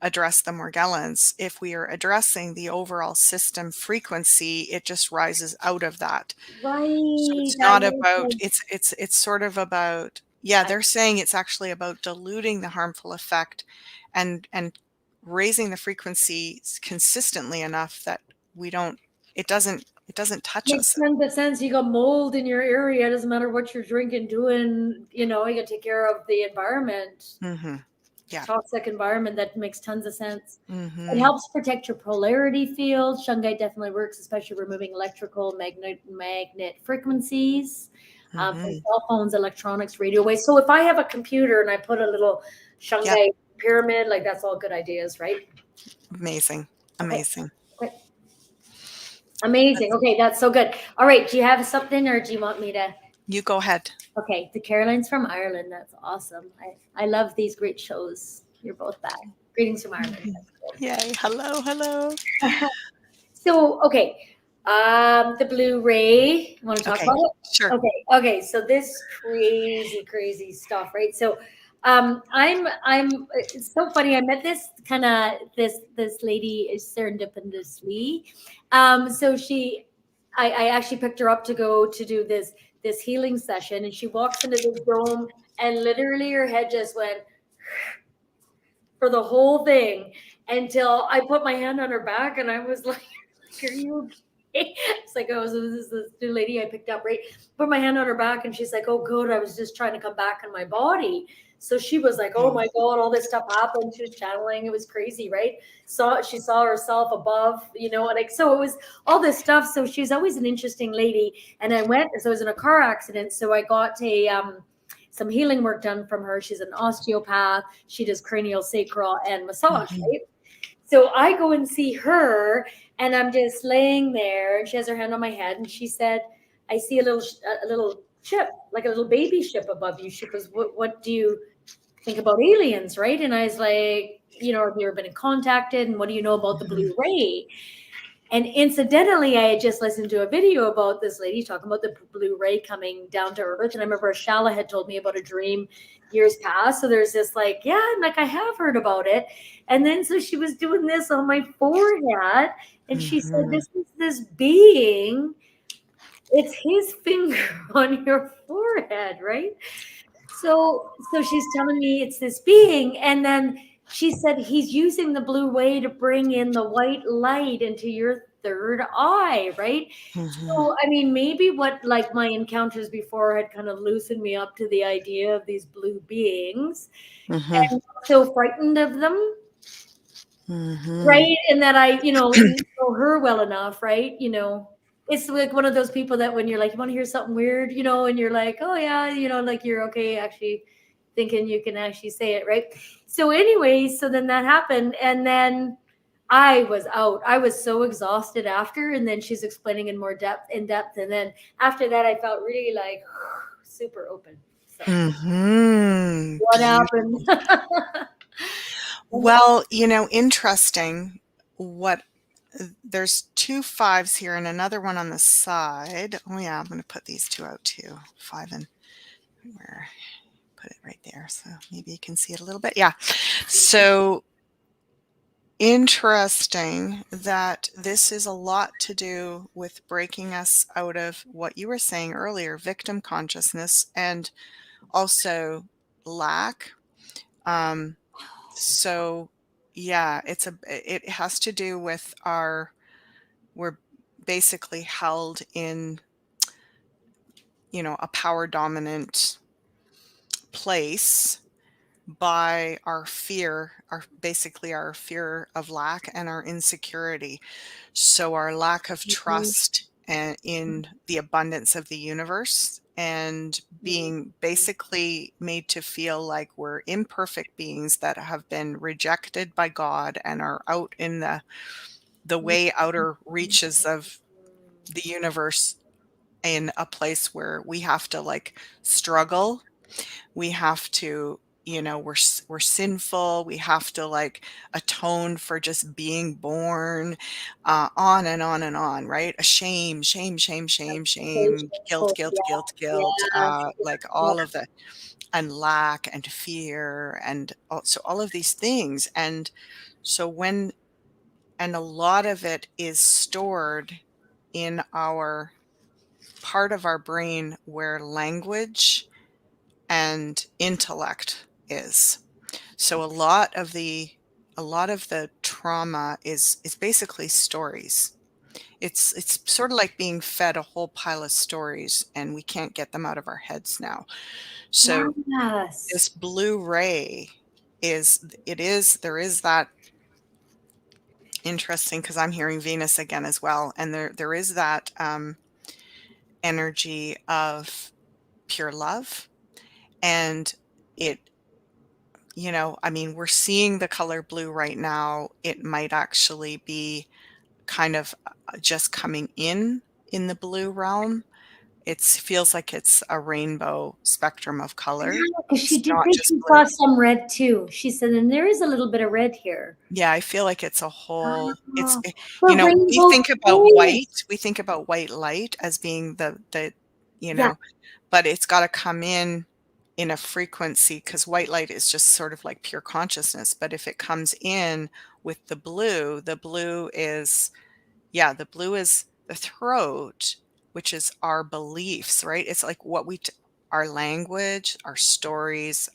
address the Morgellons, if we are addressing the overall system frequency, it just rises out of that. So right. it's That not makes about, sense. it's sort of about, yeah, I, they're saying it's actually about diluting the harmful effect and raising the frequency consistently enough that we don't, it doesn't touch makes us. tons of sense. You got mold in your area. It doesn't matter what you're drinking, doing. You got to take care of the environment. Hmm. Yeah. Toxic environment. That makes tons of sense. It Hmm. helps protect your polarity field. Shungite definitely works, especially removing electrical magnet frequencies from Hmm. cell phones, electronics, radio waves. So if I have a computer and I put a little Yeah. Shungite pyramid, like that's all good ideas, right? Amazing. Okay. Amazing. Okay. Amazing. That's, Okay, that's so good. All right. Do you have something, or do you want me to? you go ahead. Okay, the Carolines from Ireland. That's awesome. I love these great shows. You're both back. Greetings from Ireland. Mhm. That's cool. Yay. Hello. Hello. So, okay, the Blu-ray. Want to talk Okay. about it? Sure. Okay, okay. So this crazy, crazy stuff, right? So, It's so funny. I met this lady serendipitously. So I actually picked her up to go to do this healing session, and she walks into this dome, and literally her head just went for the whole thing until I put my hand on her back, and I was like, "Are you okay?" It's like, "Oh, so this is this new lady I picked up, right?" Put my hand on her back, and she's like, "Oh, good. I was just trying to come back in my body." So she was like, "Oh my God, all this stuff happened." She was channeling. It was crazy, right? She saw herself above, like, so it was all this stuff. So she's always an interesting lady. And so I was in a car accident. So I got some healing work done from her. She's an osteopath. She does cranial, sacral, and massage, right? So I go and see her, and I'm just laying there, and she has her hand on my head, and she said, "I see a little ship, like a little baby ship above you." She goes, "What do you think about aliens, right?" And I was like, "Have you ever been contacted? And what do you know about the blue ray?" And incidentally, I had just listened to a video about this lady talking about the blue ray coming down to Earth. And I remember Ashala had told me about a dream years past. So there's this like, yeah, I'm like, I have heard about it. And then so she was doing this on my forehead. And she said, "This is this being. It's his finger on your forehead, right?" So she's telling me it's this being, and then she said he's using the blue ray to bring in the white light into your third eye, right? So I mean, maybe what like my encounters before had kind of loosened me up to the idea of these blue beings, and not so frightened of them, right? And that I, know her well enough, right? It's like one of those people that when you're like, you want to hear something weird, and you're like, oh yeah, like you're okay actually thinking you can actually say it, right? So anyway, so then that happened, and then I was out. I was so exhausted after, and then she's explaining in depth, and then after that I felt really like super open. So what happened? Well, interesting. What There's two fives here and another one on the side. Oh yeah, I'm going to put these two out too. Five and where? Put it right there, so maybe you can see it a little bit. Yeah. So interesting that this is a lot to do with breaking us out of what you were saying earlier, victim consciousness, and also lack. So yeah, it has to do with we're basically held in, a power dominant place by our fear, basically our fear of lack and our insecurity. So our lack of trust and in the abundance of the universe, and being basically made to feel like we're imperfect beings that have been rejected by God and are out in the way outer reaches of the universe, in a place where we have to like struggle. We have to, we're sinful. We have to like atone for just being born, on and on and on, right? A shame, shame, shame, shame, shame, guilt, guilt, guilt, guilt, like all of the, and lack and fear, and so all of these things. And so and a lot of it is stored in our part of our brain where language and intellect is. So a lot of the trauma is basically stories. It's sort of like being fed a whole pile of stories, and we can't get them out of our heads now. So this Yes. blue ray there is that, interesting, because I'm hearing Venus again as well, and there is that energy of pure love. And it, I mean, we're seeing the color blue right now. It might actually be kind of just coming in the blue realm. It feels like it's a rainbow spectrum of color. Because she It's did not say just she blue. saw some red too. She said, and there is a little bit of red here. Yeah, I feel like it's a whole, Oh, but rainbow is. we think about white light as being the, Yeah, but it's got to come in in a frequency, because white light is just sort of like pure consciousness. But if it comes in with the blue is, yeah, the blue is the throat, which is our beliefs, right? It's like what our language, our stories,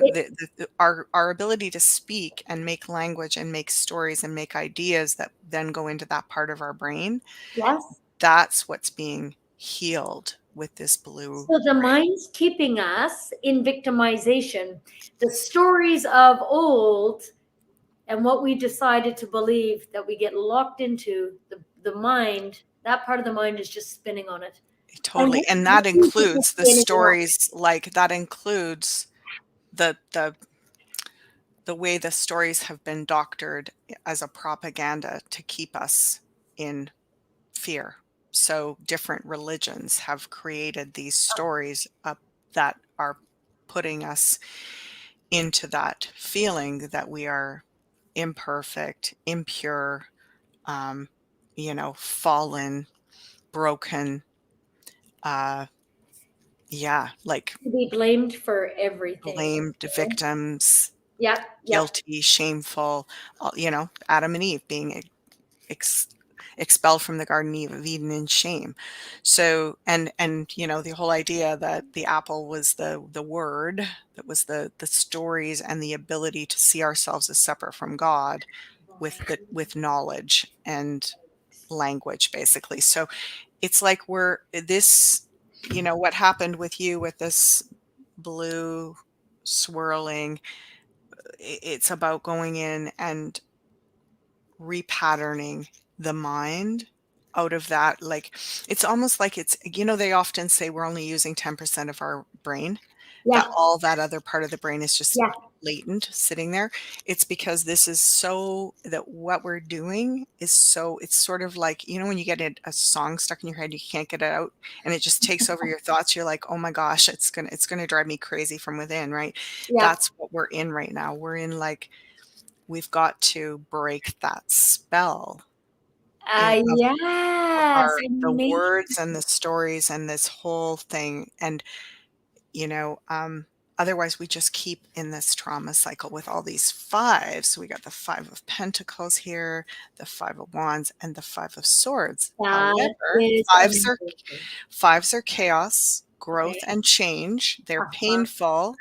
It, our ability to speak and make language and make stories and make ideas that then go into that part of our brain. yes. That's what's being healed with this blue So the ray. mind's keeping us in victimization. The stories of old and what we decided to believe that we get locked into, the mind, that part of the mind is just spinning on it. And Totally. And we that choose to includes just the say anymore. stories, like that includes the the the way the stories have been doctored as a propaganda to keep us in fear. So different religions have created these stories that are putting us into that feeling that we are imperfect, impure, um, fallen, broken, uh, yeah, like To be blamed for everything. blamed victims, Yep, yep. guilty, shameful, Adam and Eve being ex- expelled from the Garden of Eden in shame. So, and the whole idea that the apple was the word, that was the stories and the ability to see ourselves as separate from God with knowledge and language, basically. So it's like what happened with you with this blue swirling, it's about going in and repatterning the mind out of that. Like, it's almost like they often say we're only using 10% of our brain, that Yeah, all that other part of the brain is just yeah, latent sitting there. It's because this is so that what we're doing is so, it's sort of like, when you get a song stuck in your head, you can't get it out and it just takes over your thoughts. You're like, oh my gosh, it's gonna drive me crazy from within, right? yeah. That's what we're in right now. We're in, like, we've got to break that spell of Yes, the amazing. words and the stories and this whole thing. And, you know, um, otherwise we just keep in this trauma cycle with all these fives. So we got the Five of Pentacles here, the Five of Wands, and the Five of Swords. That However, is fives are amazing. fives are chaos, growth, Okay. and change. They're Uh-huh. painful,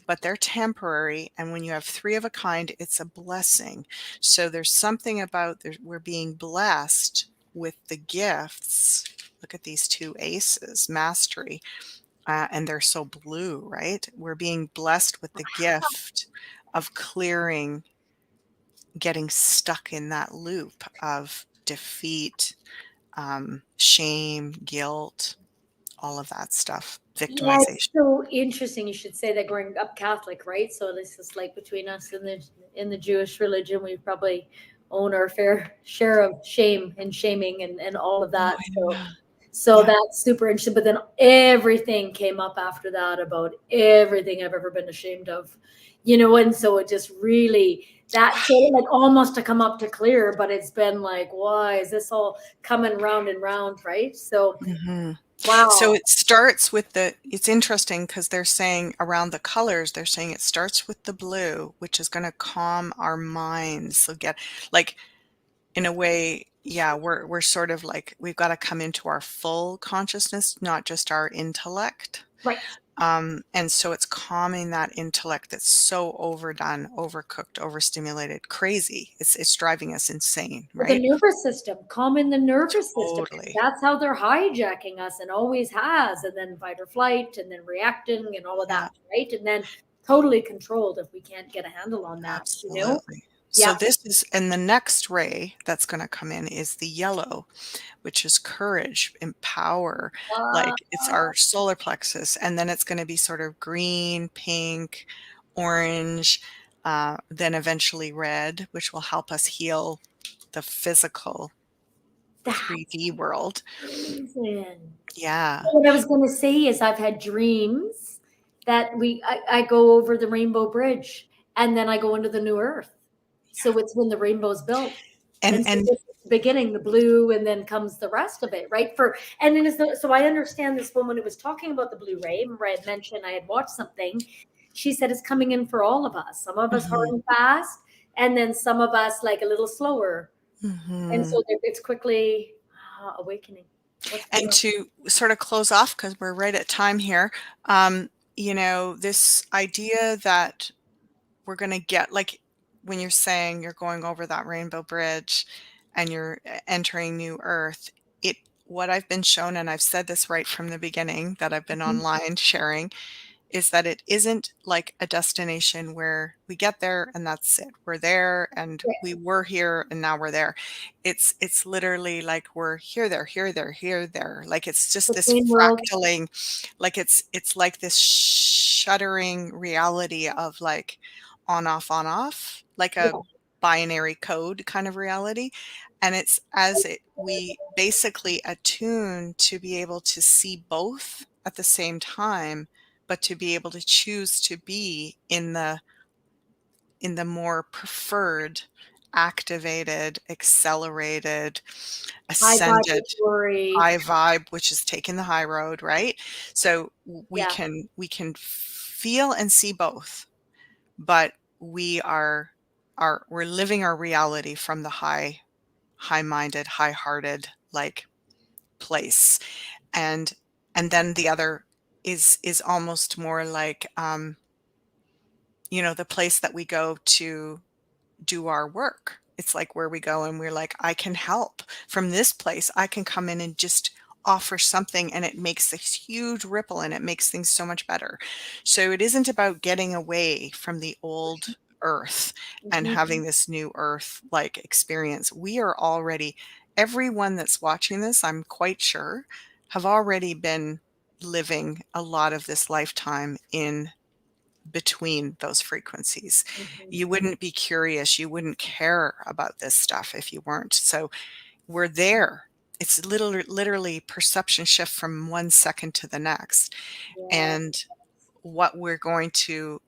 but they're temporary. And when you have three of a kind, it's a blessing. So there's something about we're being blessed with the gifts. Look at these two aces, mastery, and they're so blue, right? We're being blessed with the gift of clearing, getting stuck in that loop of defeat, shame, guilt, all of that stuff, Yeah, it's victimization. so interesting. You should say that growing up Catholic, right? So this is like between us and the Jewish religion, we probably own our fair share of shame and shaming and all of Oh, that. So yeah. so Yeah. that's super interesting. But then everything came up after that about everything I've ever been ashamed of, and so it just really that sort of like almost to come up to clear, but it's been like, why is this all coming round and round, right? So Mhm. So wow. it starts with it's interesting because they're saying around the colors, they're saying it starts with the blue, which is going to calm our minds. So like, in a way, yeah, we're sort of like, we've got to come into our full consciousness, not just our intellect. Right. And so it's calming that intellect that's so overdone, overcooked, overstimulated, crazy. It's driving us insane, With the right? nervous system, calm in the nervous system. Totally. That's how they're hijacking us and always has. And then fight or flight and then reacting and all of Yeah. that, right? And then totally controlled if we can't get a handle on that. Absolutely. So Yeah. this is, and the next ray that's going to come in is the yellow, which is courage and power. Uh, Like, it's our solar plexus. And then it's going to be sort of green, pink, orange, then eventually red, which will help us heal the physical that's 3D world. amazing. Yeah. What I was going to say is I've had dreams that I go over the Rainbow Bridge and then I go into the new earth. Yeah. So it's when the rainbow's built. And And so and this is beginning, the blue, and then comes the rest of it, right? And then so I understand this woman who was talking about the blue ray. Remember, I had mentioned I had watched something. She said it's coming in for all of us. Some of us hard Mhm. and fast, and then some of us like a little slower. And Mhm. so it's quickly awakening. What's going And on? to sort of close off, because we're right at time here, this idea that we're gonna get like, when you're saying you're going over that rainbow bridge and you're entering new earth, it what I've been shown, and I've said this right from the beginning that I've been Mhm. online sharing, is that it isn't like a destination where we get there and that's it. We're there and Yeah, we were here and now we're there. It's literally like we're here, there, here, there, here, there. Like it's just this between worlds. fractaling, like it's like this shuttering reality of like on off, like a Yeah. binary code kind of reality. And it's as it we basically attune to be able to see both at the same time, but to be able to choose to be in the more preferred, activated, accelerated, High ascended, vibratory. high vibe, which is taking the high road, right? So Yeah. we can feel and see both, but we're living our reality from the high-minded, high-hearted like place. And then the other is almost more like the place that we go to do our work. It's like where we go and we're like, I can help from this place. I can come in and just offer something, and it makes this huge ripple and it makes things so much better. So it isn't about getting away from the old earth and Mhm. having this new earth like experience. We are already, everyone that's watching this, I'm quite sure, have already been living a lot of this lifetime in between those frequencies. Mhm. You wouldn't be curious, you wouldn't care about this stuff if you weren't. So we're there. It's literally perception shift from 1 second to the next. Yeah. And what we're going to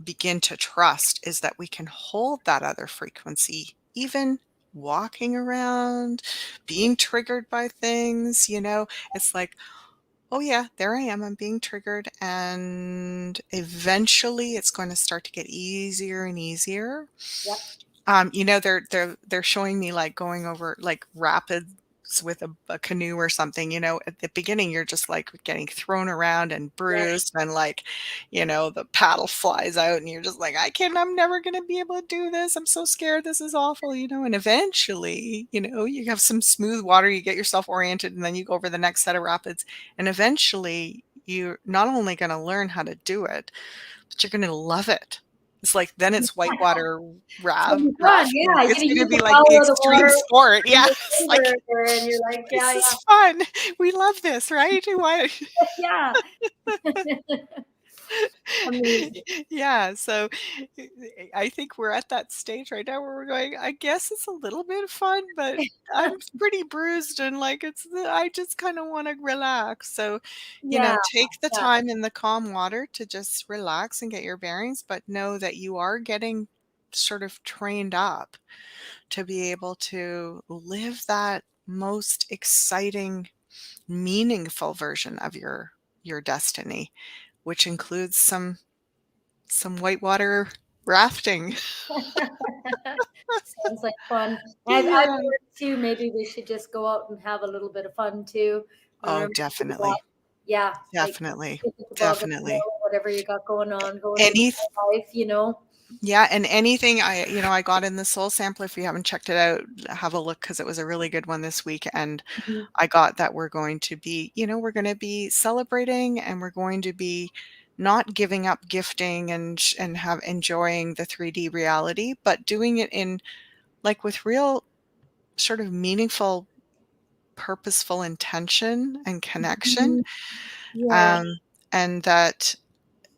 begin to trust is that we can hold that other frequency, even walking around, being triggered by things, it's like, oh yeah, there I am. I'm being triggered, and eventually it's going to start to get easier and easier. Yep. They're showing me like going over like rapids with a canoe or something. At the beginning you're just like getting thrown around and Yeah. bruised, and like, the paddle flies out and you're just like, I'm never gonna be able to do this. I'm so scared. This is awful, and eventually, you have some smooth water, you get yourself oriented, and then you go over the next set of rapids, and eventually you're not only gonna learn how to do it, but you're gonna love it. It's like then it's whitewater It's gonna be fun. rafting. Yeah, you're It's gonna gonna use be the like the power of the extreme water sport. in Yeah, your it's like, favor, and you're like, "This yeah, is fun. We love this, right? Why?" yeah, yeah. Amazing. Yeah, so I think we're at that stage right now where we're going, I guess it's a little bit of fun, but I'm pretty bruised and like I just kind of want to relax. So, Yeah, take the yeah, time in the calm water to just relax and get your bearings, but know that you are getting sort of trained up to be able to live that most exciting, meaningful version of your destiny, which includes some whitewater rafting. sounds like fun. I've Yeah. heard too. Maybe we should just go out and have a little bit of fun too. Oh, Remember, definitely. yeah, like Definitely. take the toboggan, Definitely. whatever you got going on, go and enjoy Any life. Yeah, and anything I got in the soul sample, if you haven't checked it out, have a look because it was a really good one this week. And Mhm. I got that we're going to be celebrating, and we're going to be not giving up gifting and have enjoying the 3D reality, but doing it in like with real sort of meaningful, purposeful intention and connection. Mhm. Yeah. Um, and that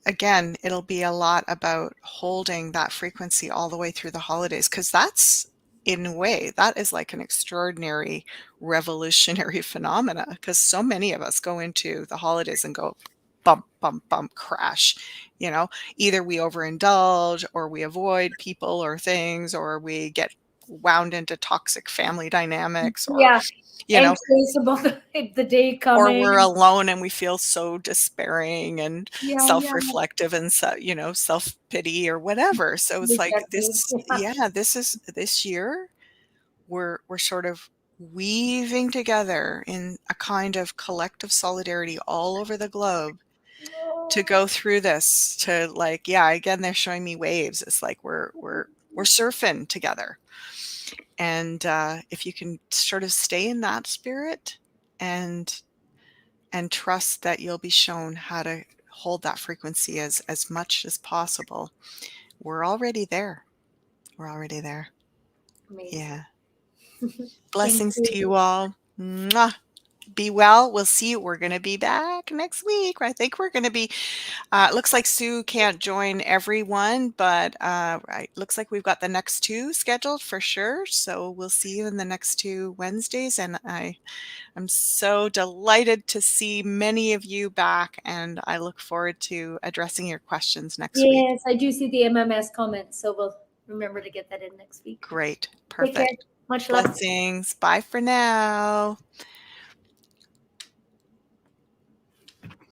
again, it'll be a lot about holding that frequency all the way through the holidays, because that's, in a way, that is like an extraordinary revolutionary phenomena, because so many of us go into the holidays and go bump, bump, bump, crash. You know, either we overindulge or we avoid people or things, or we get wound into toxic family dynamics, or, Yeah, you know, anxious about the day or we're coming. alone and we feel so despairing and Yeah, yeah, self-reflective and self-pity or whatever. So it's like exactly. this, yeah, this year we're sort of weaving together in a kind of collective solidarity all over the globe to go through this, to like, yeah, again, they're showing me waves. It's like we're surfing together. And if you can sort of stay in that spirit and trust that you'll be shown how to hold that frequency as much as possible, we're already there. We're already there. Amazing. Yeah. Thank Blessings to you. you all. Mwah. Be well. We'll see you. We're going to be back next week. I think we're going to be, it looks like Sue can't join everyone, but it looks like we've got the next two scheduled for sure. So we'll see you in the next 2 Wednesdays. And I'm so delighted to see many of you back, and I look forward to addressing your questions next week. Yes, I do see the MMS comments, so we'll remember to get that in next week. Great. Take care. Perfect. Much love. Blessings. Bye for now.